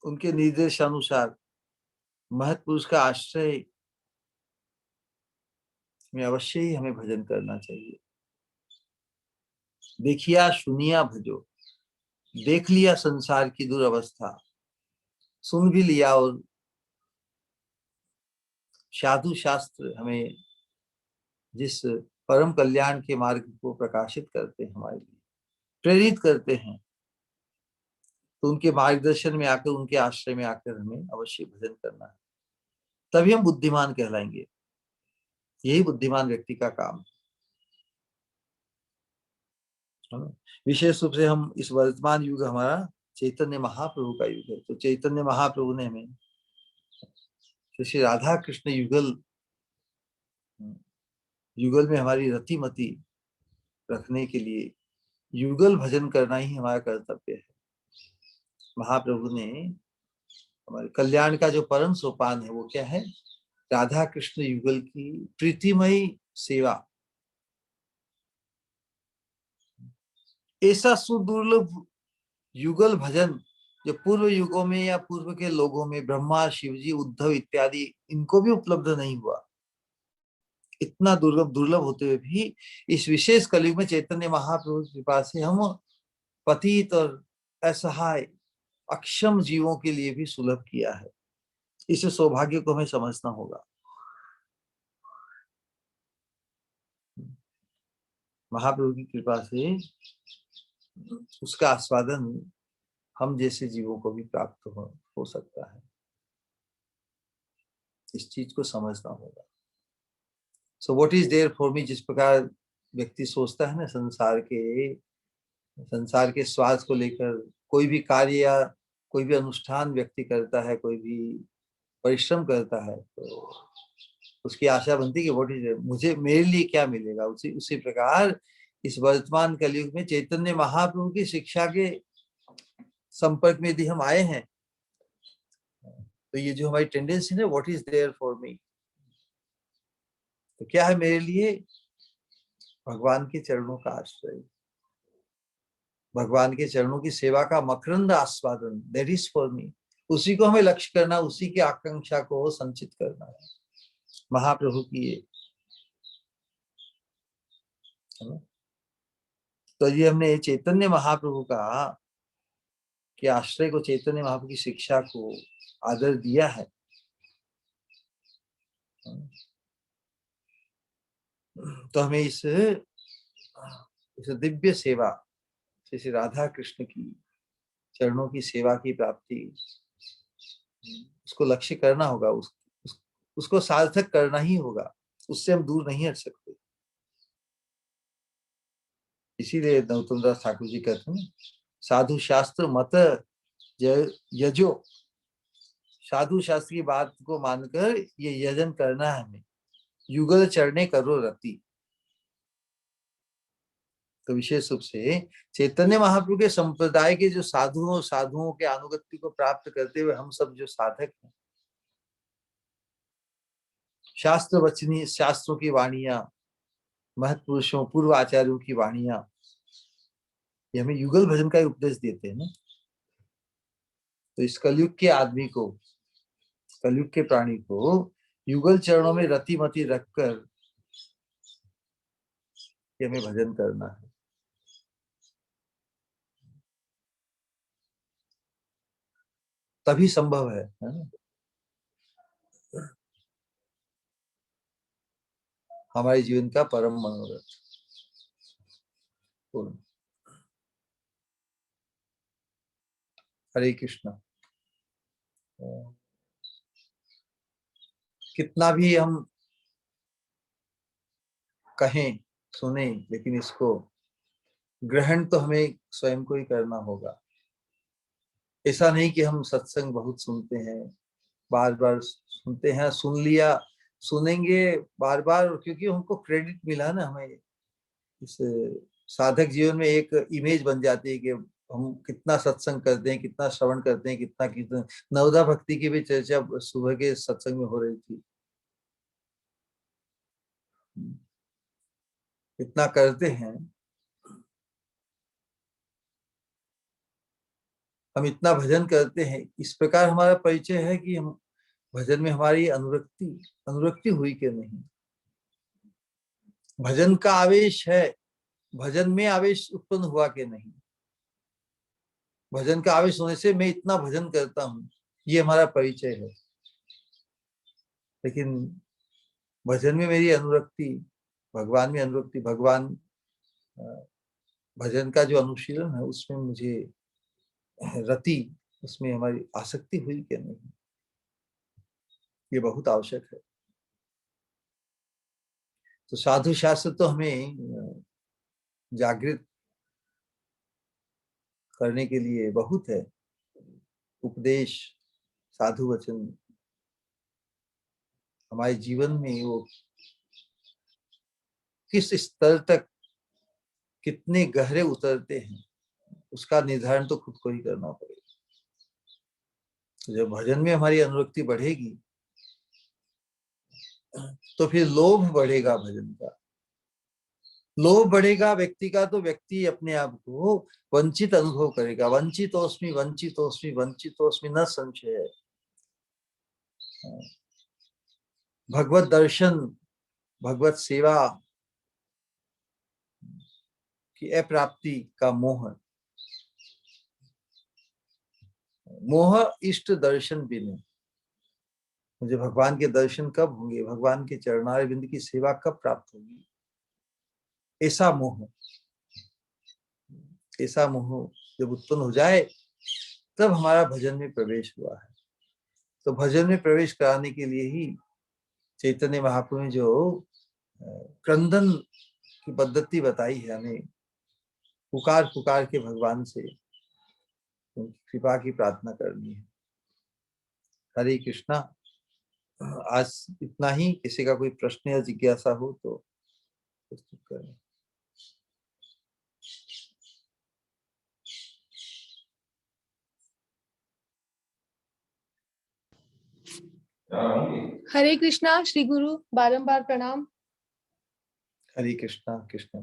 उनके निर्देशानुसार महत पुरुष का आश्रय में अवश्य ही हमें भजन करना चाहिए। देखिया सुनिया भजो, देख लिया संसार की दुर्अवस्था, सुन भी लिया, और साधु शास्त्र हमें जिस परम कल्याण के मार्ग को प्रकाशित करते हैं, हमारे लिए प्रेरित करते हैं, तो उनके मार्गदर्शन में आकर, उनके आश्रय में आकर हमें अवश्य भजन करना है, तभी हम बुद्धिमान कहलाएंगे। यही बुद्धिमान व्यक्ति का काम है। विशेष रूप से हम इस वर्तमान युग हमारा चैतन्य महाप्रभु का युग है, तो चैतन्य महाप्रभु ने हमें श्री राधा कृष्ण युगल युगल में हमारी रतिमति रखने के लिए युगल भजन करना ही हमारा कर्तव्य है। महाप्रभु ने हमारे कल्याण का जो परम सोपान है वो क्या है? राधा कृष्ण युगल की प्रीतिमयी सेवा। ऐसा सुदुर्लभ युगल भजन जो पूर्व युगों में या पूर्व के लोगों में ब्रह्मा, शिवजी, उद्धव इत्यादि इनको भी उपलब्ध नहीं हुआ। इतना दुर्लभ होते हुए भी इस विशेष कलयुग में चैतन्य महाप्रभु की कृपा से हम पतित और असहाय अक्षम जीवों के लिए भी सुलभ किया है। इस सौभाग्य को हमें समझना होगा। महाप्रभु की कृपा से उसका आस्वादन हम जैसे जीवों को भी प्राप्त हो सकता है। इस चीज को समझना होगा। So what is there for me, जिस प्रकार व्यक्ति सोचता है ना संसार के स्वार्थ को लेकर, कोई भी कार्य या कोई भी अनुष्ठान व्यक्ति करता है, कोई भी परिश्रम करता है, तो उसकी आशा बनती है कि व्हाट इज, मुझे मेरे लिए क्या मिलेगा। उसी प्रकार इस वर्तमान कलयुग में चैतन्य महाप्रभु की शिक्षा के संपर्क में यदि हम आए हैं, तो ये जो हमारी टेंडेंसी है, what is there for me, तो क्या है मेरे लिए? भगवान के चरणों का आश्रय, भगवान के चरणों की सेवा का मकरंद आस्वादन, दैट इज फॉर मी। उसी को हमें लक्ष्य करना, उसी की आकांक्षा को संचित करना है। महाप्रभु की ये, तो ये हमने चैतन्य महाप्रभु का के आश्रय को, चैतन्य महाप्रभु की शिक्षा को आदर दिया है। तो हमें इस दिव्य सेवा, जैसे राधा कृष्ण की चरणों की सेवा की प्राप्ति, उसको लक्ष्य करना होगा, उसको सार्थक करना ही होगा। उससे हम दूर नहीं हट सकते। इसीलिए नरोत्तम दास ठाकुर जी कहते हैं, साधु शास्त्र मत यजो, साधु शास्त्र की बात को मानकर ये यजन करना है हमें। युगल चरणे करो रति। तो विशेष रूप से चैतन्य महाप्रभु के संप्रदाय के जो साधुओं के अनुगत्य को प्राप्त करते हुए हम सब जो साधक हैं, शास्त्र वचनी, शास्त्रों की वाणियां, महत्पुरुषों पूर्व आचार्यों की वाणियां, ये हमें युगल भजन का उपदेश देते हैं ना। तो इस कलयुग के आदमी को, कलयुग के प्राणी को युगल चरणों में रतिमति रखकर ये हमें भजन करना है। तभी संभव है ना? हमारे जीवन का परम मनोरथ पूर्ण। हरे कृष्ण। कितना भी हम कहें सुने, लेकिन इसको ग्रहण तो हमें स्वयं को ही करना होगा। ऐसा नहीं कि हम सत्संग बहुत सुनते हैं, बार बार सुनते हैं, सुन लिया, सुनेंगे बार बार, क्योंकि हमको क्रेडिट मिला ना, हमें इस साधक जीवन में एक इमेज बन जाती है कि हम कितना सत्संग करते हैं, कितना श्रवण करते हैं, कितना कीर्तन। नवदा भक्ति की भी चर्चा सुबह के सत्संग में हो रही थी। इतना करते हैं, हम इतना भजन करते हैं, इस प्रकार हमारा परिचय है कि हम भजन में हमारी अनुरक्ति हुई कि नहीं। भजन का आवेश है, भजन में आवेश उत्पन्न हुआ कि नहीं। भजन का आवेश होने से मैं इतना भजन करता हूं, ये हमारा परिचय है। लेकिन भजन में मेरी अनुरक्ति, भगवान में अनुरक्ति, भगवान भजन का जो अनुशीलन है उसमें मुझे रति, उसमें हमारी आसक्ति हुई कि नहीं, ये बहुत आवश्यक है। तो साधु शास्त्र तो हमें जागृत करने के लिए बहुत है। उपदेश, साधु वचन हमारे जीवन में वो किस स्तर तक कितने गहरे उतरते हैं, उसका निर्धारण तो खुद को ही करना पड़ेगा। तो जब भजन में हमारी अनुरक्ति बढ़ेगी तो फिर लोभ बढ़ेगा भजन का। लोभ बढ़ेगा व्यक्ति का, तो व्यक्ति अपने आप को वंचित अनुभव करेगा। वंचितोस्मि वंचितोस्मि वंचितोस्मि न संशय। भगवत दर्शन, भगवत सेवा की अप्राप्ति का मोह, मोह इष्ट दर्शन बिनु। मुझे भगवान के दर्शन कब होंगे, भगवान के चरणार बिंद की सेवा कब प्राप्त होगी, ऐसा मोह, ऐसा मोह जब उत्पन्न हो जाए तब हमारा भजन में प्रवेश हुआ है। तो भजन में प्रवेश कराने के लिए ही चैतन्य महाप्रभु ने जो क्रंदन की पद्धति बताई है, हमें पुकार पुकार के भगवान से कृपा की प्रार्थना करनी है। हरे कृष्णा। आज इतना ही। किसी का कोई प्रश्न या जिज्ञासा हो तो प्रस्तुत करें। हरे कृष्णा। श्री गुरु बारंबार प्रणाम। हरे कृष्णा। कृष्ण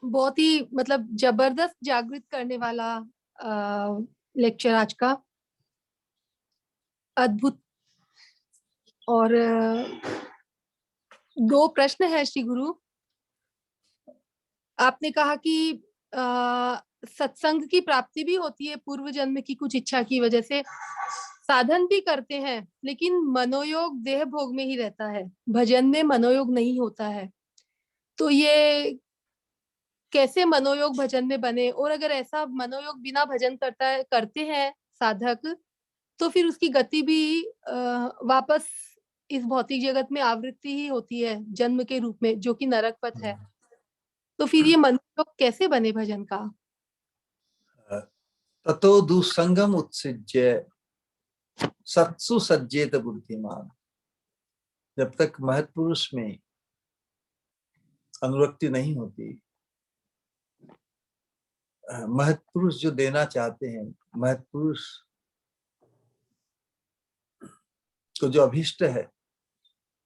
बहुत ही मतलब जबरदस्त जागृत करने वाला लेक्चर आज का, अद्भुत। और दो प्रश्न है श्री गुरु। आपने कहा कि सत्संग की प्राप्ति भी होती है पूर्व जन्म की कुछ इच्छा की वजह से, साधन भी करते हैं, लेकिन मनोयोग देह भोग में ही रहता है, भजन में मनोयोग नहीं होता है। तो ये कैसे मनोयोग भजन में बने? और अगर ऐसा मनोयोग बिना भजन करते हैं साधक, तो फिर उसकी गति भी वापस इस भौतिक जगत में आवृत्ति ही होती है जन्म के रूप में, जो कि नरक पथ है। तो फिर ये मनोयोग कैसे बने भजन का? ततो दुसंगम उत्सृज्य सत्सु सज्जेत बुद्धिमान। जब तक महत्पुरुष में अनुरक्ति नहीं होती, महत्पुरुष जो देना चाहते हैं, महत्पुरुष को जो अभिष्ट है,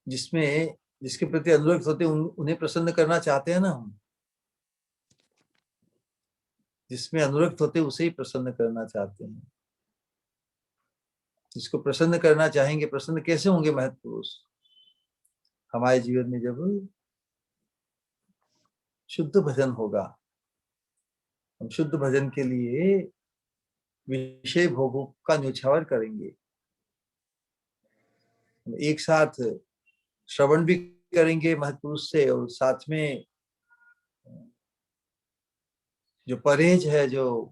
जिसमें जिसके प्रति अनुरक्त होते हैं, उन्हें प्रसन्न करना चाहते हैं ना हम। जिसमें अनुरक्त होते उसे ही प्रसन्न करना चाहते हैं। जिसको प्रसन्न करना चाहेंगे, प्रसन्न कैसे होंगे महत्पुरुष? हमारे जीवन में जब शुद्ध भजन होगा, हम शुद्ध भजन के लिए विषय भोगों का न्योछावर करेंगे, एक साथ श्रवण भी करेंगे महत्पुरुष से, और साथ में जो परहेज है, जो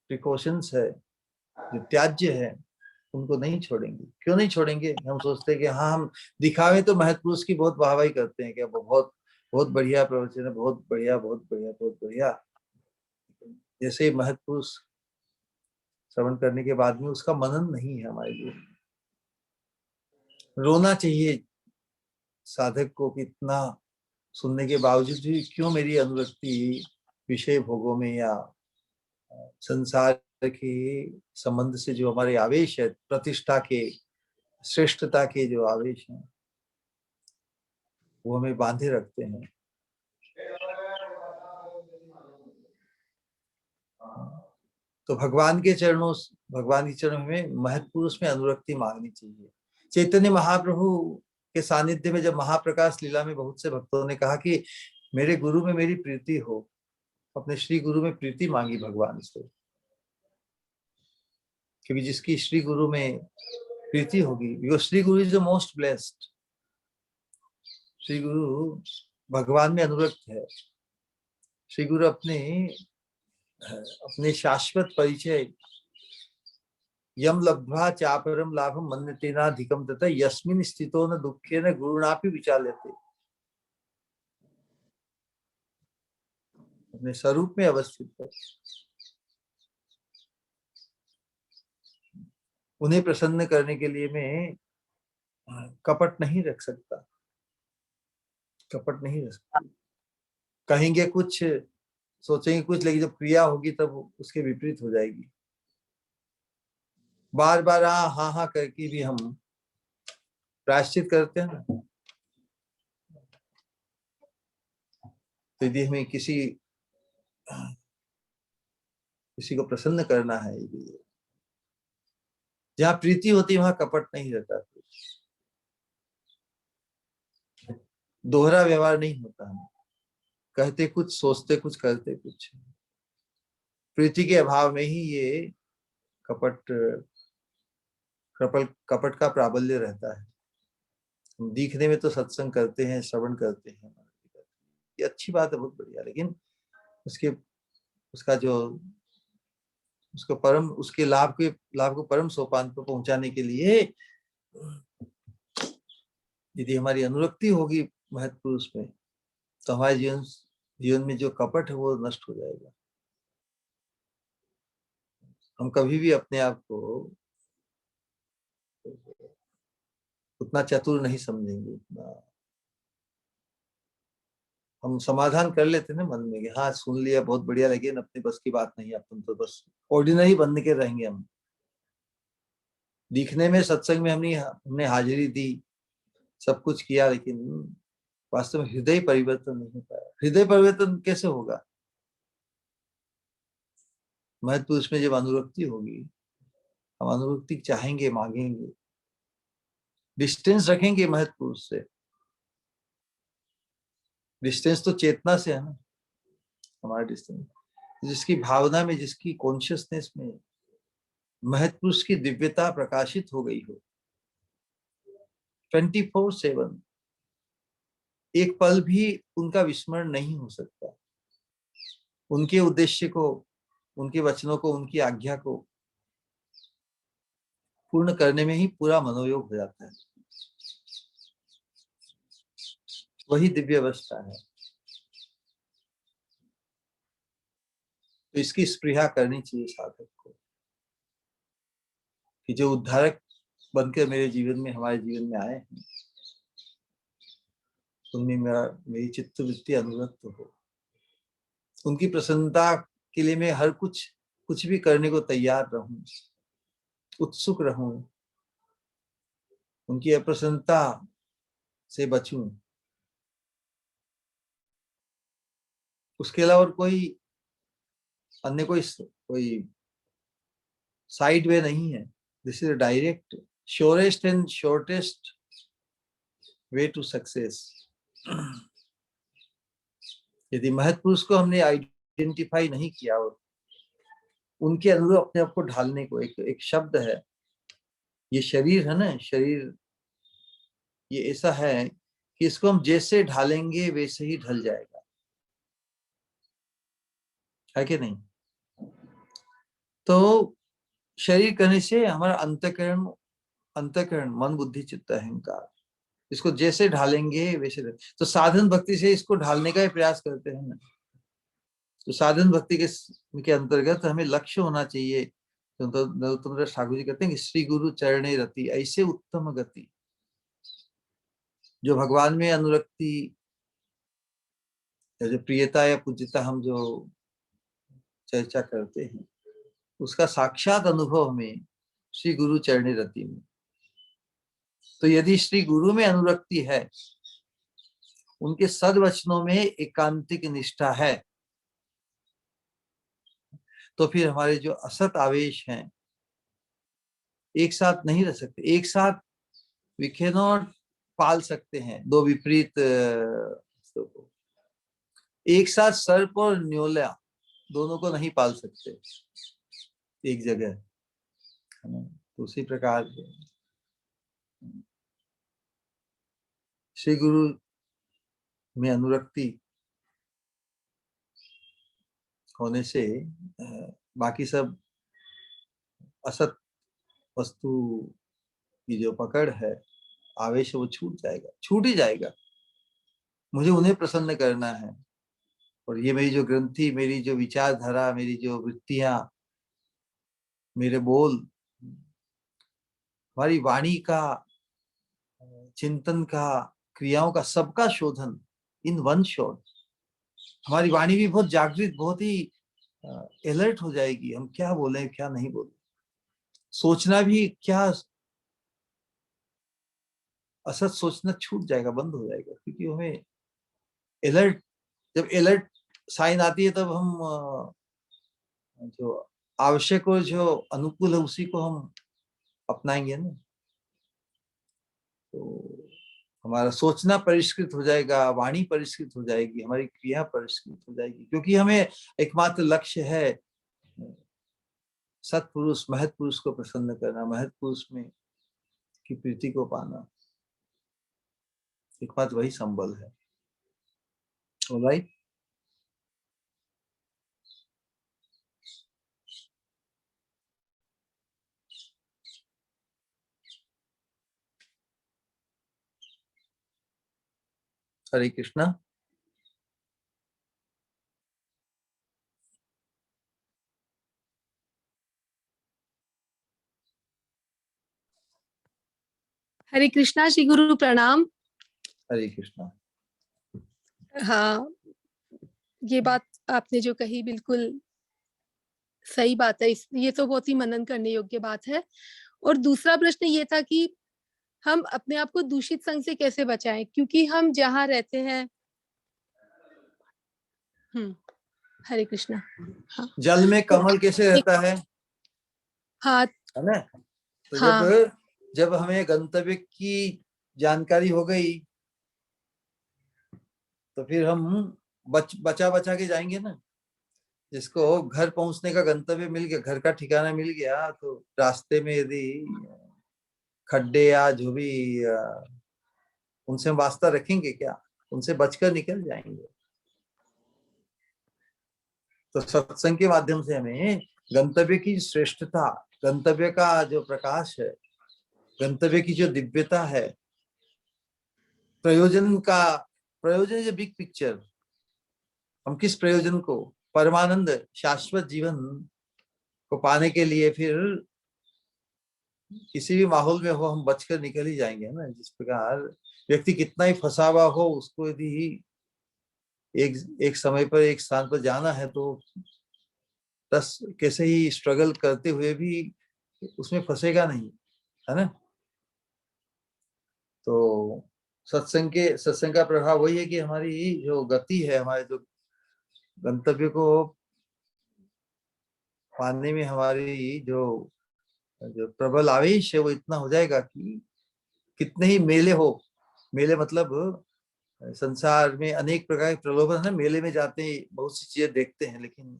प्रिकॉशंस है, जो त्याज्य है, उनको नहीं छोड़ेंगे। क्यों नहीं छोड़ेंगे? हम सोचते हैं कि हाँ, हम दिखावे तो महत पुरुष की बहुत वाहवाही करते हैं कि वो बहुत बहुत बढ़िया प्रवचन है, बहुत बढ़िया, बहुत बढ़िया, बहुत बढ़िया। जैसे महत पुरुष श्रवण करने के बाद में उसका मनन नहीं है हमारे लिए। रोना चाहिए साधक को कि इतना सुनने के बावजूद भी क्यों मेरी अनुरक्ति विषय भोगों में या संसार के संबंध से जो हमारे आवेश है, प्रतिष्ठा के, श्रेष्ठता के जो आवेश हैं, वो हमें बांधे रखते हैं। तो भगवान के चरणों में महत पुरुष में अनुरक्ति मांगनी चाहिए। चैतन्य महाप्रभु के सानिध्य में जब महाप्रकाश लीला में बहुत से भक्तों ने कहा कि मेरे गुरु में मेरी प्रीति हो, अपने श्री गुरु में प्रीति मांगी भगवान से, क्योंकि जिसकी श्री गुरु में प्रीति होगी, because Shri Guru is the most blessed. Shri गुरु भगवान में अनुरक्त है। श्री गुरु अपने शाश्वत परिचय यम लब्ध्वा चापरम लाभम मन्यतेनाधिकम तथा यस्मिन स्थितो न दुखे न गुरुणापि विचाल्यते। अपने स्वरूप में अवस्थित है, उन्हें प्रसन्न करने के लिए मैं कपट नहीं रख सकता, कपट नहीं रख सकता। कहेंगे कुछ, सोचेंगे कुछ, लेकिन जब क्रिया होगी तब उसके विपरीत हो जाएगी। बार बार हाँ हाँ करके भी हम प्रायश्चित करते हैं ना। तो यदि हमें किसी को प्रसन्न करना है, यदि जहाँ प्रीति होती है वहां कपट नहीं रहता, दोहरा व्यवहार नहीं होता। हम कहते कुछ, सोचते कुछ, करते कुछ। प्रीति के अभाव में ही ये कपट का प्राबल्य रहता है। हम दिखने में तो सत्संग करते हैं, श्रवण करते हैं, ये अच्छी बात है, बहुत बढ़िया, लेकिन उसके लाभ को परम सोपान पर पहुंचाने के लिए यदि हमारी अनुरक्ति होगी महत पुरुष में, तो हमारे जीवन में जो कपट है वो नष्ट हो जाएगा। हम कभी भी अपने आप को उतना चतुर नहीं समझेंगे, उतना हम समाधान कर लेते ना मन में कि हाँ सुन लिया, बहुत बढ़िया, लेकिन अपने बस की बात नहीं, अपन तो बस ऑर्डिनरी बन के रहेंगे। हम दिखने में सत्संग में हमने हाजिरी दी, सब कुछ किया, लेकिन वास्तव में हृदय परिवर्तन नहीं हो पाया। हृदय परिवर्तन कैसे होगा? महत पुरुष में जब अनुरक्ति होगी, हम अनुरक्ति चाहेंगे, मांगेंगे, डिस्टेंस रखेंगे महत पुरुष से। डिस्टेंस तो चेतना से है ना, हमारा डिस्टेंस जिसकी भावना में, जिसकी कॉन्शियसनेस में महत पुरुष की दिव्यता प्रकाशित हो गई हो 24/7, एक पल भी उनका विस्मरण नहीं हो सकता। उनके उद्देश्य को, उनके वचनों को, उनकी आज्ञा को पूर्ण करने में ही पूरा मनोयोग हो जाता है। वही दिव्य अवस्था है। तो इसकी स्पृहा करनी चाहिए साधक को कि जो उद्धारक बनकर मेरे जीवन में, हमारे जीवन में आए हैं, उनमें मेरी चित्तवृत्ति अनुरक्त हो। उनकी प्रसन्नता के लिए मैं हर कुछ भी करने को तैयार रहूं, उत्सुक रहूं, उनकी अप्रसन्नता से बचूं। उसके अलावा और अन्य कोई साइड वे नहीं है। This is direct, surest and shortest way to success. यदि महत पुरुष को हमने आइडेंटिफाई नहीं किया और उनके अनुरूप अपने आप को ढालने को, एक शब्द है, ये शरीर है ना, शरीर ये ऐसा है कि इसको हम जैसे ढालेंगे वैसे ही ढल जाएगा, है कि नहीं? तो शरीर करने से हमारा अंतःकरण मन बुद्धि चित्त अहंकार, इसको जैसे ढालेंगे वैसे तो साधन भक्ति से इसको ढालने का ही प्रयास करते हैं ना। तो साधन भक्ति के अंतर्गत हमें लक्ष्य होना चाहिए। तो नरोत्तम दास ठाकुर जी कहते हैं कि श्री गुरु चरणे रति ऐसे उत्तम गति, जो भगवान में अनुरक्ति या जो प्रियता या पूज्यता हम जो चर्चा करते हैं, उसका साक्षात अनुभव हमें श्री गुरु चरणे रति में। तो यदि श्री गुरु में अनुरक्ति है, उनके सद्वचनों में एकांतिक निष्ठा है, तो फिर हमारे जो असत आवेश हैं एक साथ नहीं रह सकते। एक साथ वी कैन नॉट पाल सकते हैं दो विपरीत को। एक साथ सर्प और न्योला दोनों को नहीं पाल सकते एक जगह, है ना। तो उसी प्रकार श्री गुरु में अनुरक्ति होने से बाकी सब असत वस्तु की जो पकड़ है, आवेश, वो छूट ही जाएगा। मुझे उन्हें प्रसन्न करना है, और ये मेरी जो ग्रंथि, मेरी जो विचारधारा, मेरी जो वृत्तियां, मेरे बोल, हमारी वाणी का, चिंतन का, क्रियाओं का, सबका शोधन इन वन शॉट। हमारी वाणी भी बहुत जागृत, बहुत ही अलर्ट हो जाएगी। हम क्या बोले क्या नहीं बोले, सोचना भी क्या, असत सोचना छूट जाएगा, बंद हो जाएगा, क्योंकि हमें अलर्ट, जब अलर्ट साइन आती है तब हम जो आवश्यक और जो अनुकूल है उसी को हम अपनाएंगे ना। तो हमारा सोचना परिष्कृत हो जाएगा, वाणी परिष्कृत हो जाएगी, हमारी क्रिया परिष्कृत हो जाएगी, क्योंकि हमें एकमात्र लक्ष्य है सत्पुरुष महत पुरुष को प्रसन्न करना, महत पुरुष में की प्रीति को पाना। एकमात्र वही संबल है। राइट। हरे कृष्णा। हरे कृष्णा। श्री गुरु प्रणाम। हरे कृष्णा। हाँ, ये बात आपने जो कही बिल्कुल सही बात है। ये तो बहुत ही मनन करने योग्य बात है। और दूसरा प्रश्न ये था कि हम अपने आप को दूषित संग से कैसे बचाएं, क्योंकि हम जहाँ रहते हैं। हरे कृष्णा। हाँ, जल में कमल कैसे रहता है हाँ, ना। तो हाँ, जब हमें गंतव्य की जानकारी हो गई, तो फिर हम बचा बचा के जाएंगे ना। जिसको घर पहुंचने का गंतव्य मिल गया, घर का ठिकाना मिल गया, तो रास्ते में यदि खड्डे या जो भी उनसे हम वास्ता रखेंगे क्या, उनसे बचकर निकल जाएंगे। तो सत्संग के माध्यम से हमें गंतव्य की श्रेष्ठता, गंतव्य का जो प्रकाश है, गंतव्य की जो दिव्यता है, प्रयोजन इज बिग पिक्चर। हम किस प्रयोजन को, परमानंद शाश्वत जीवन को पाने के लिए फिर किसी भी माहौल में हो हम बचकर निकल ही जाएंगे ना। जिस प्रकार व्यक्ति कितना ही फंसा हुआ हो, उसको यदि एक समय पर एक स्थान पर जाना है, तो 10 कैसे ही स्ट्रगल करते हुए भी उसमें फंसेगा नहीं, है ना। तो सत्संग का प्रभाव वही है कि हमारी जो गति है, हमारे जो गंतव्य को पाने में हमारी जो जो प्रबल आवेश है, वो इतना हो जाएगा कि कितने ही मेले हो, मेले मतलब संसार में अनेक प्रकार के प्रलोभन है। मेले में जाते ही बहुत सी चीजें देखते हैं, लेकिन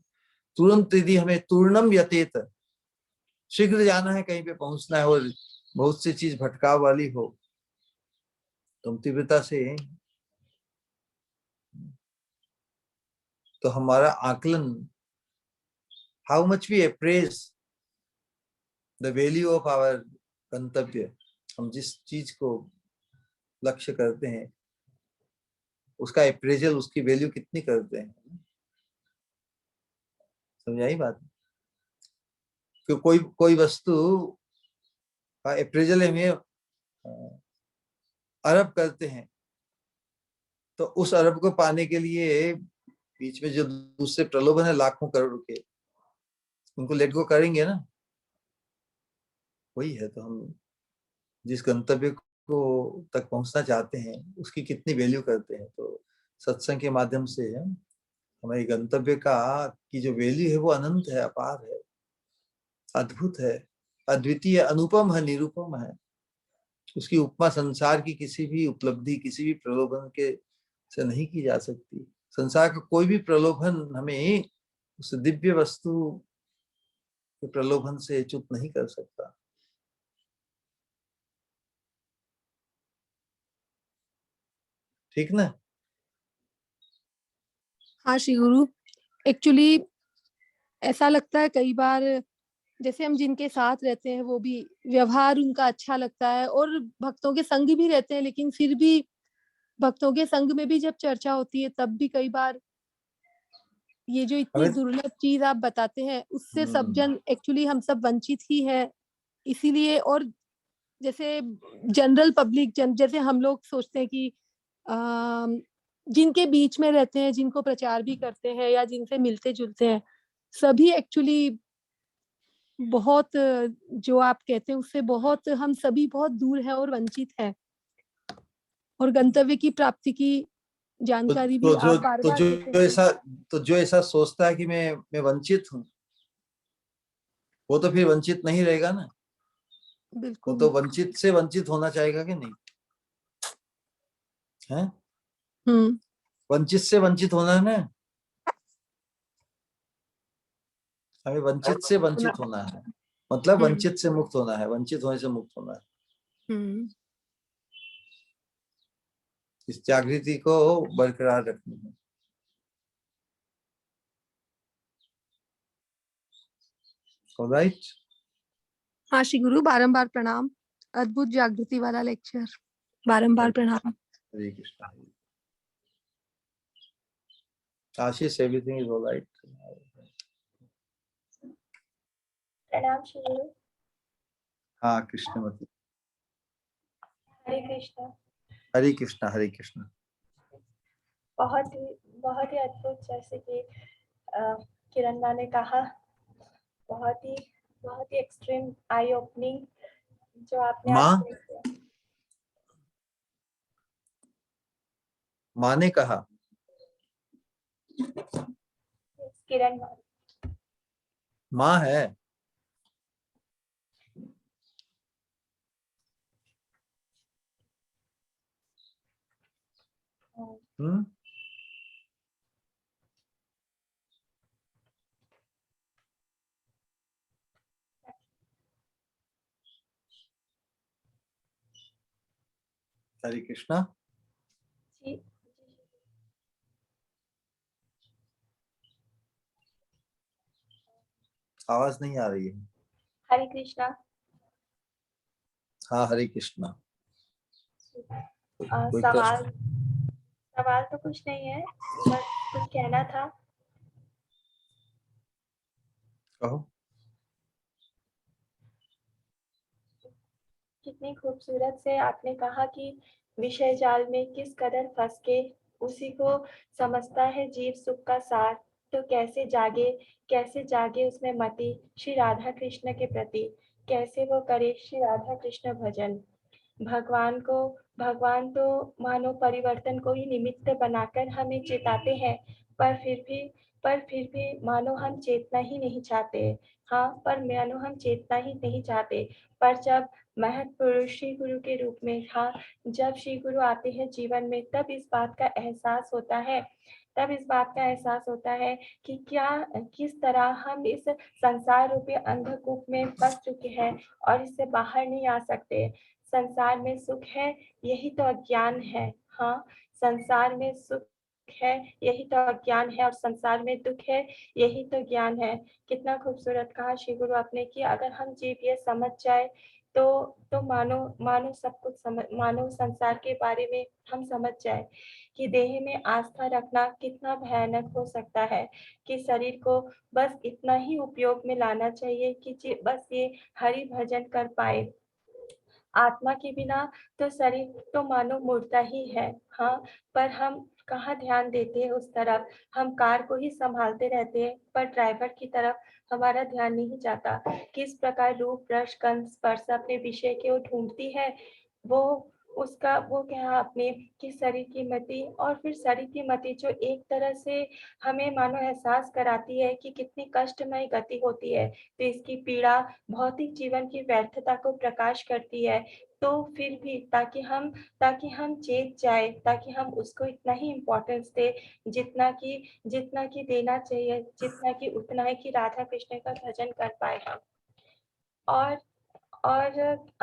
तुरंत यदि हमें तूर्णम यतेत, शीघ्र जाना है, कहीं पे पहुंचना है, और बहुत सी चीज भटकाव वाली हो, तो हम तीव्रता से, तो हमारा आकलन, how much we appraise the value of our गंतव्य, हम जिस चीज को लक्ष्य करते हैं उसका अप्रेजल, उसकी वैल्यू कितनी करते हैं। समझाई बात? क्यों कोई कोई वस्तु का अप्रेजल हमें अरब करते हैं, तो उस अरब को पाने के लिए बीच में जो दूसरे प्रलोभन है लाखों करोड़ के, उनको लेट गो करेंगे ना। वही है, तो हम जिस गंतव्य को तक पहुंचना चाहते हैं उसकी कितनी वैल्यू करते हैं। तो सत्संग के माध्यम से हमारे गंतव्य का की जो वैल्यू है वो अनंत है, अपार है, अद्भुत है, अद्वितीय, अनुपम है, निरुपम है। उसकी उपमा संसार की किसी भी उपलब्धि, किसी भी प्रलोभन के से नहीं की जा सकती। संसार का कोई भी प्रलोभन हमें उस दिव्य वस्तु के प्रलोभन से च्युत नहीं कर सकता। ठीक ना? हाँ श्री गुरु, एक्चुअली ऐसा लगता है कई बार, जैसे हम जिनके साथ रहते हैं वो भी व्यवहार उनका अच्छा लगता है और भक्तों के संग भी रहते हैं, लेकिन फिर भी भक्तों के संग में भी जब चर्चा होती है तब भी कई बार ये जो इतनी हमें दुर्लभ चीज आप बताते हैं उससे सब जन एक्चुअली हम सब वंचित ही है। इसीलिए, और जैसे जनरल पब्लिक जैसे हम लोग सोचते हैं कि जिनके बीच में रहते हैं, जिनको प्रचार भी करते हैं या जिनसे मिलते जुलते हैं, सभी एक्चुअली बहुत, जो आप कहते हैं उससे बहुत, हम सभी बहुत दूर है और वंचित है, और गंतव्य की प्राप्ति की जानकारी भी आप बार बार देते हैं। जो ऐसा सोचता है कि मैं वंचित हूँ, वो तो फिर वंचित नहीं रहेगा ना। वो बिल्कुल। तो वंचित से वंचित होना चाहेगा कि नहीं है? वंचित से वंचित होना है ना, हमें वंचित से वंचित होना है, मतलब वंचित से मुक्त होना है, वंचित होने से मुक्त होना है। इस जागृति को बरकरार रखनी है। ऑलराइट। हाँ श्री गुरु, बारंबार प्रणाम। अद्भुत जागृति वाला लेक्चर, बारंबार प्रणाम। हरे कृष्णा। आशीष, एवरीथिंग इज ऑलराइट। प्रणाम श्री गुरु। हाँ कृष्णमती। हरे कृष्णा। हरे कृष्णा, हरे कृष्णा। बहुत ही अद्भुत, जैसे कि किरणदा ने कहा, बहुत ही एक्सट्रीम आई ओपनिंग जो आपने आज किया। माँ ने कहा, किरण माँ है। हरे कृष्णा। जी। आवाज नहीं आ रही है। हरे कृष्णा। हाँ हरे कृष्णा। कोई सवाल तो कुछ नहीं है, बस कुछ कहना था। कहो। कितनी खूबसूरत से आपने कहा कि विषय जाल में किस कदर फंस के उसी को समझता है जीव सुख का सार, तो कैसे जागे उसमें मति श्री राधा कृष्ण के प्रति, कैसे वो करे श्री राधा कृष्ण भजन। भगवान तो मानो परिवर्तन को ही निमित्त बनाकर हमें चेताते हैं, पर फिर भी मानो हम चेतना ही नहीं चाहते। हाँ, पर मानो हम चेतना ही नहीं चाहते। पर जब महत पुरुष श्री गुरु के रूप में, हाँ, जब श्री गुरु आते हैं जीवन में, तब इस बात का एहसास होता है कि किस तरह हम इस संसार रूपी अंधकूप में फंस चुके हैं और इससे बाहर नहीं आ सकते। संसार में सुख है, यही तो अज्ञान है। हाँ, संसार में सुख है यही तो अज्ञान है और संसार में दुख है यही तो ज्ञान है। कितना खूबसूरत कहा श्री गुरु आपने कि अगर हम जीव ये समझ जाए तो मानो मानो सब कुछ समझ, मानो संसार के बारे में हम समझ जाए कि देह में आस्था रखना कितना भयानक हो सकता है, कि शरीर को बस इतना ही उपयोग में लाना चाहिए कि बस ये हरि भजन कर पाए। आत्मा के बिना तो शरीर तो मानो मुर्दा ही है। हाँ, पर हम कहाँ ध्यान देते हैं उस तरफ। हम कार को ही संभालते रहते हैं पर ड्राइवर की तरफ हमारा ध्यान नहीं जाता। किस प्रकार रूप रस गंध स्पर्श अपने विषय के वो ढूंढती है, वो उसका वो क्या आपने कि शरीर की मति, और फिर शरीर की मति जो एक तरह से हमें मानो एहसास कराती है कि कितनी कष्टमय गति होती है, तो इसकी पीड़ा भौतिक जीवन की व्यर्थता को प्रकाश करती है। तो फिर भी ताकि हम चेत जाए, ताकि हम उसको इतना ही इम्पोर्टेंस दे जितना कि देना चाहिए, जितना कि उतना है कि राधा कृष्ण का भजन कर पाए हम। और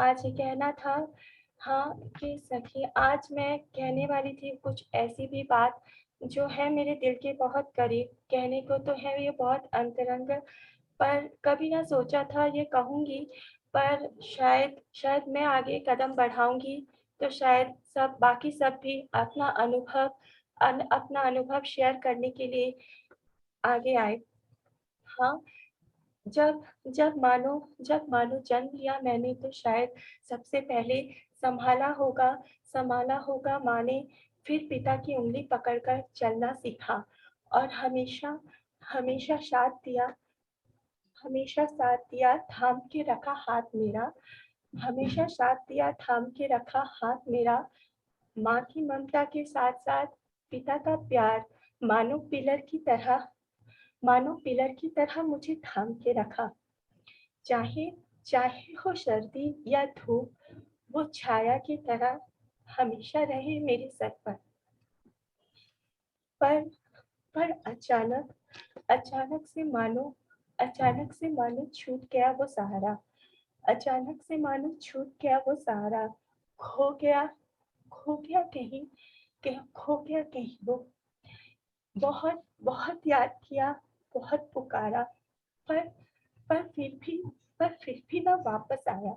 आज ये कहना था, हाँ, कि सखी आज मैं कहने वाली थी कुछ ऐसी भी बात जो है मेरे दिल के बहुत करीब। कहने को तो है ये बहुत अंतरंग, पर कभी ना सोचा था ये कहूँगी, पर शायद मैं आगे कदम बढ़ाऊँगी तो शायद बाकी सब भी अपना अनुभव शेयर करने के लिए आगे आए। हाँ, जब जब मानो जन्म लिया मैंने तो शायद सबसे पहले संभाला होगा माँ ने, फिर पिता की उंगली पकड़कर चलना सीखा और हमेशा साथ दिया थाम के रखा हाथ मेरा, हमेशा साथ दिया थाम के रखा हाथ मेरा। माँ की ममता के साथ साथ पिता का प्यार मानो पिलर की तरह मुझे थाम के रखा। चाहे चाहे हो सर्दी या धूप, वो छाया की तरह हमेशा रहे मेरे सर पर। पर अचानक से मानो छूट गया वो सहारा, अचानक से मानो छूट गया वो सहारा। खो गया खो गया कहीं खो गया कहीं वो। बहुत बहुत याद किया, बहुत पुकारा, पर पर फिर भी ना वापस आया।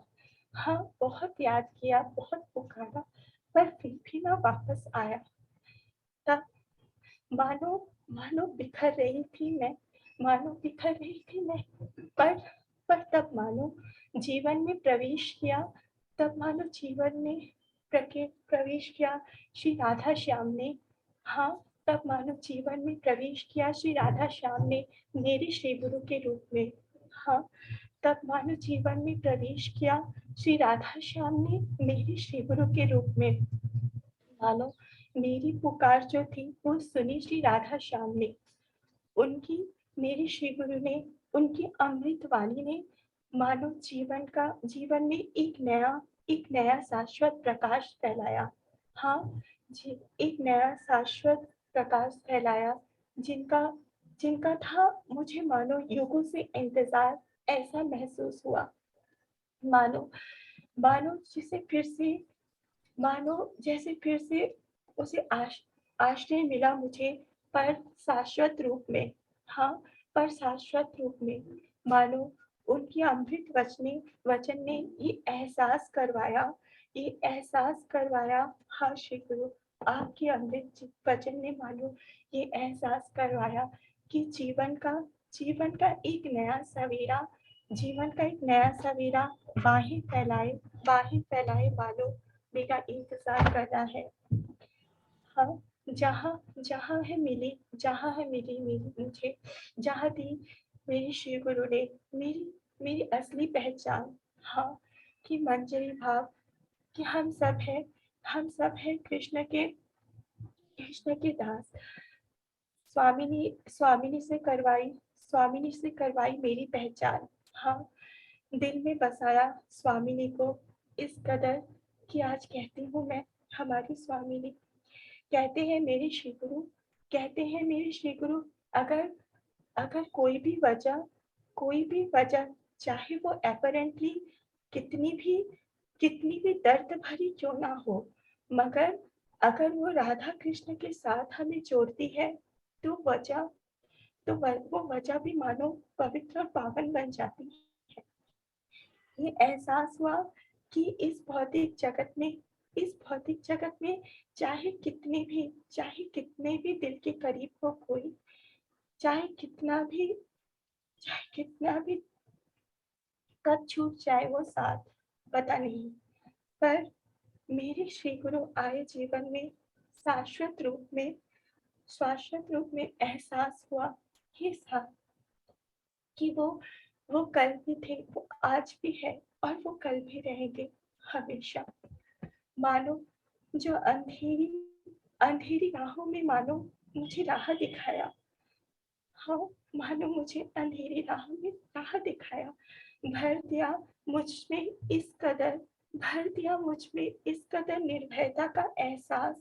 हाँ, बहुत याद किया, बहुत पुकारा, पर फिर भी ना वापस आया। तब मानो मानो बिखर रही थी मैं, पर तब मानो जीवन में प्रवेश किया, प्रवेश किया श्री राधा श्याम ने। हाँ, तब मानो जीवन में प्रवेश किया श्री राधा श्याम ने मेरे श्री गुरु के रूप में। हाँ, तब मानो जीवन में प्रवेश किया श्री राधा श्याम ने मेरे श्री गुरु के रूप में। मानो मेरी पुकार जो थी वो सुनी श्री राधा श्याम ने, उनकी मेरे श्री गुरु ने, उनकी अमृत वाणी ने मानो जीवन में एक नया शाश्वत प्रकाश फैलाया। हाँ जी, एक नया शाश्वत प्रकाश फैलाया, जिनका था मुझे मानो युगों से इंतजार। ऐसा महसूस हुआ मानो मानो जैसे फिर से उसे आश्रय मिला मुझे, पर शाश्वत रूप में। हाँ, पर शाश्वत रूप में। मानो उनकी अमृत वचन ने ये एहसास करवाया। हाँ श्री गुरु, आपके अमृत वचन ने मानो ये एहसास करवाया कि जीवन का एक नया सवेरा बाहें फैलाए मानो मेरा इंतजार कर रहा है। हाँ, जहाँ है मिली मुझे, जहाँ दी मेरी श्री गुरु ने मेरी असली पहचान। हाँ, कि मंजरी भाव, कि हम सब हैं कृष्ण के दास। स्वामिनी से करवाई मेरी पहचान। हाँ, दिल में बसाया स्वामिनी को इस कदर कि आज कहती हूँ मैं हमारी स्वामिनी। कहते हैं मेरे श्री गुरु, अगर कोई भी वजह चाहे वो अपरेंटली कितनी भी दर्द भरी क्यों ना हो, मगर अगर वो राधा कृष्ण के साथ हमें जोड़ती है तो वो वजह भी मानो पवित्र और पावन बन जाती है। ये एहसास हुआ कि इस भौतिक जगत में चाहे कितने भी दिल के करीब हो कोई, चाहे कितना भी कब छूट जाए वो साथ, पता नहीं, पर मेरे श्री गुरु आए जीवन में शाश्वत रूप में एहसास हुआ ये साथ कि वो कल भी थे, वो आज भी है और वो कल भी रहेंगे हमेशा। मानो जो अंधेरी राहों में मानो मुझे राह दिखाया। हाँ, मानो मुझे अंधेरी राहों में राह दिखाया। भर दिया मुझ में इस कदर निर्भयता का एहसास,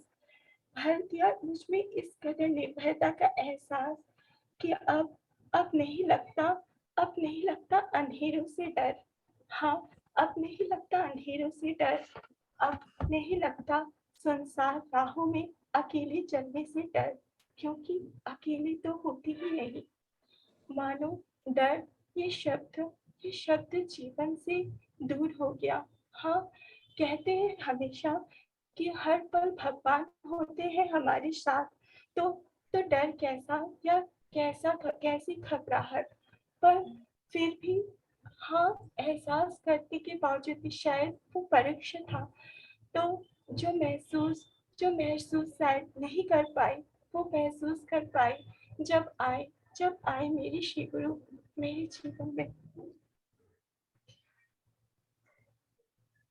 कि अब नहीं लगता अंधेरों से डर। हाँ, अब नहीं लगता अंधेरों से डर, अब नहीं लगता सुनसान राहों में अकेले चलने से डर, क्योंकि अकेले तो होती ही नहीं। मानो डर ये शब्द जीवन से दूर हो गया। हाँ, कहते हैं हमेशा कि हर पल भगवान होते हैं हमारे साथ, तो डर कैसा या कैसी घबराहट, पर फिर भी हाँ, एहसास करने के बावजूद भी शायद वो परीक्षा था। तो जो महसूस शायद नहीं कर पाई, वो महसूस कर पाई जब आए मेरे श्री गुरु मेरे जीवन में।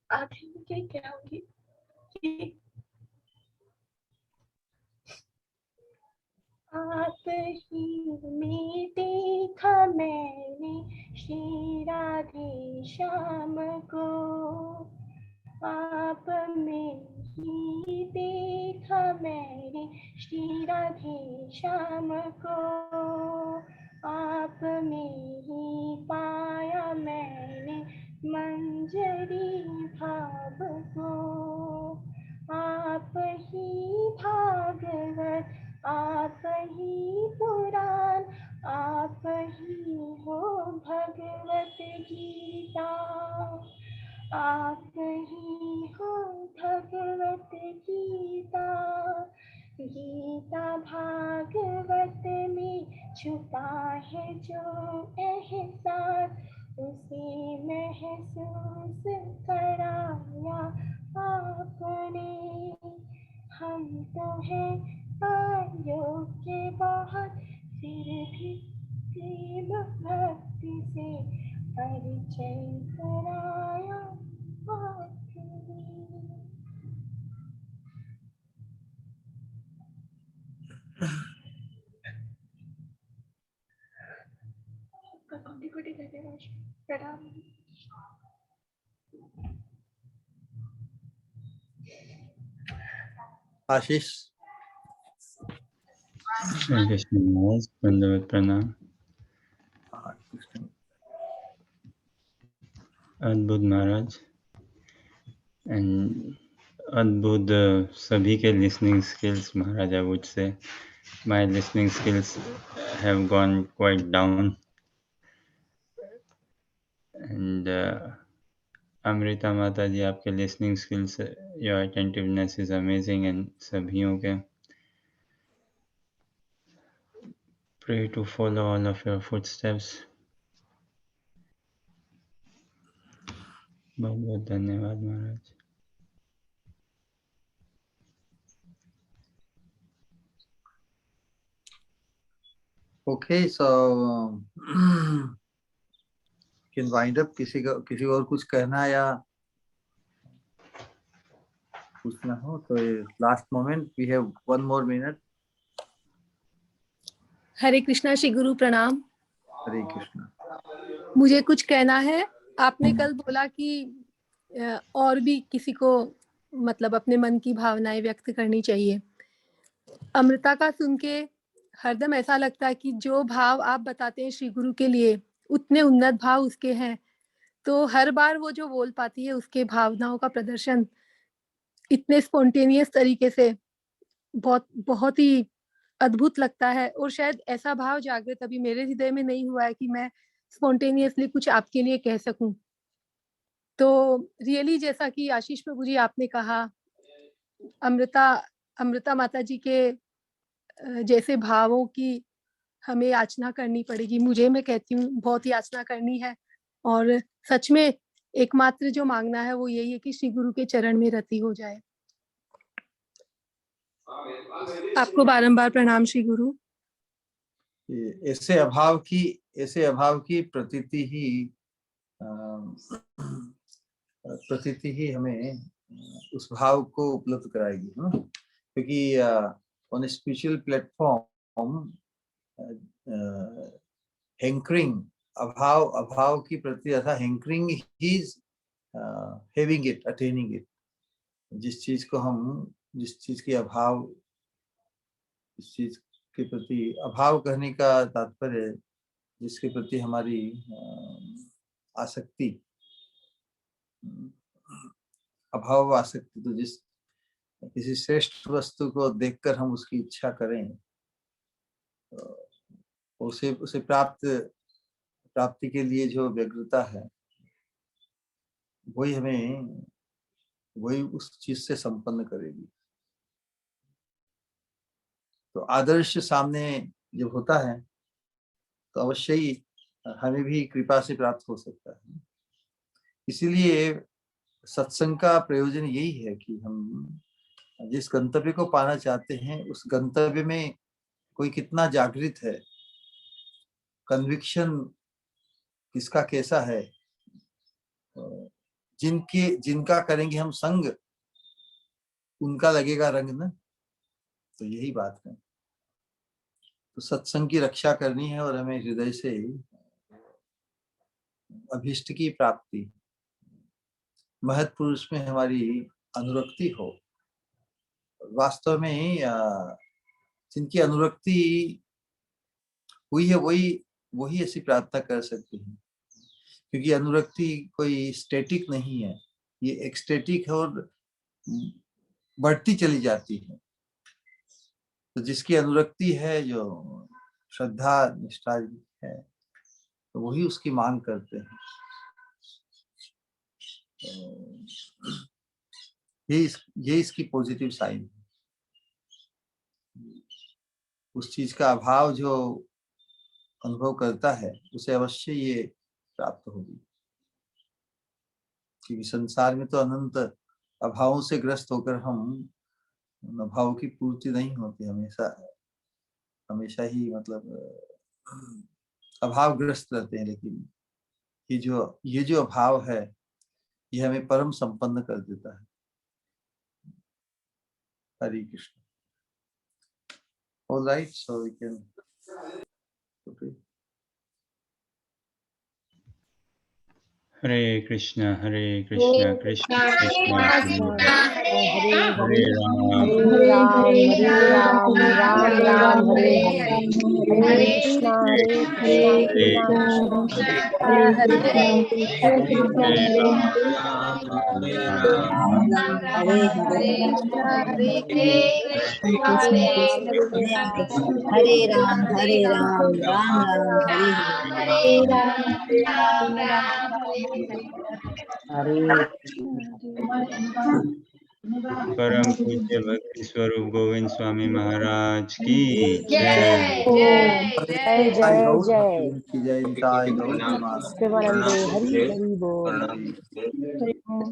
आखिर में क्या कहूंगी कि आप ही में देखा मैंने श्री राधे श्याम को, आप में ही देखा मैंने श्री राधे श्याम को, आप में ही पाया मैंने मंजरी भाव को। आप ही भागवत, आप ही पुराण, आप ही हो भगवत गीता, आप ही हो भगवत गीता। गीता भागवत में छुपा है जो एहसास, उसे महसूस कराया आपने। हम तो हैं अयोग्य बहुत, फिर भी प्रेम भक्ति से परिचय कराया आपने। कोटि धन्यवाद, प्रणाम। आशीष। कृष्ण महाराज, दंडवत प्रणाम। अद्भुत महाराज, एंड अद्भुत सभी के listening skills Maharaj. I would say my listening skills have gone quite down, and Amrita Mata ji, आपके listening skills, your attentiveness is amazing, and सभियों के pray to follow all of your footsteps. बहुत बहुत धन्यवाद महाराज। Okay, so can wind up। किसी और कुछ कहना या पूछना हो तो last moment, we have 1 more minute। Hare Krishna, Shri गुरु प्रणाम। हरे कृष्णा। मुझे कुछ कहना है। आपने कल बोला कि और भी किसी को मतलब अपने मन की भावनाएं व्यक्त करनी चाहिए। अमृता का सुन के हरदम ऐसा लगता है कि जो भाव आप बताते हैं श्री गुरु के लिए, उतने उन्नत भाव उसके हैं, तो हर बार वो जो बोल पाती है उसके भावनाओं का प्रदर्शन इतने स्पॉन्टेनियस तरीके से बहुत बहुत ही अद्भुत लगता है। और शायद ऐसा भाव जागृत अभी मेरे हृदय में नहीं हुआ है कि मैं स्पॉन्टेनियसली कुछ आपके लिए कह सकूं। तो रियली जैसा कि आशीष प्रभु जी आपने कहा, अमृता माता जी के जैसे भावों की हमें याचना करनी पड़ेगी। मुझे, मैं कहती हूँ, बहुत याचना करनी है। और सच में एकमात्र जो मांगना है वो यही है कि श्री गुरु के चरण में रति हो जाए। आपको बारंबार प्रणाम श्री गुरु। ऐसे अभाव की प्रतीति ही हमें उस भाव को उपलब्ध कराएगी, क्योंकि ऑन स्पिरिचुअल प्लेटफॉर्म हैंकरिंग, अभाव की प्रति अथा hankering is having it, attaining it. जिस चीज की अभाव, इस चीज के प्रति अभाव कहने का तात्पर्य जिसके प्रति हमारी आसक्ति, अभाव आसक्ति, तो जिस किसी श्रेष्ठ वस्तु को देखकर हम उसकी इच्छा करें, तो उसे प्राप्ति के लिए जो व्यग्रता है, वही उस चीज से संपन्न करेगी। तो आदर्श सामने जब होता है तो अवश्य ही हमें भी कृपा से प्राप्त हो सकता है। इसीलिए सत्संग का प्रयोजन यही है कि हम जिस गंतव्य को पाना चाहते हैं उस गंतव्य में कोई कितना जागृत है, कन्विक्शन किसका कैसा है, जिनका करेंगे हम संग उनका लगेगा रंग न। तो यही बात है। तो सत्संग की रक्षा करनी है और हमें हृदय से अभीष्ट की प्राप्ति, महत् पुरुष में हमारी अनुरक्ति हो। वास्तव में जिनकी अनुरक्ति हुई है वही ऐसी प्रार्थना कर सकते हैं, क्योंकि अनुरक्ति कोई स्टैटिक नहीं है, ये एक्सटेटिक है और बढ़ती चली जाती है। तो जिसकी अनुरक्ति है, जो श्रद्धा निष्ठा है, तो वही उसकी मांग करते हैं। ये इसकी पॉजिटिव साइन है। उस चीज का अभाव जो अनुभव करता है उसे अवश्य ये प्राप्त होगी, क्योंकि संसार में तो अनंत अभावों से ग्रस्त होकर हम अभाव की पूर्ति नहीं होती, हमेशा ही मतलब अभावग्रस्त रहते हैं। लेकिन ये जो अभाव है ये हमें परम संपन्न कर देता है। हरे Krishna. All right, so we can. Okay. हरे कृष्णा कृष्णा कृष्णा हरे राम हरे राम राम राम हरे हरे, हरे कृष्णा हरे हरे हरे राम राम राम हरे हरे। परम पूज्य भक्ति स्वरूप गोविंद स्वामी महाराज की जय जय जय जय। प्रेमानंदे हरि हरि बोल।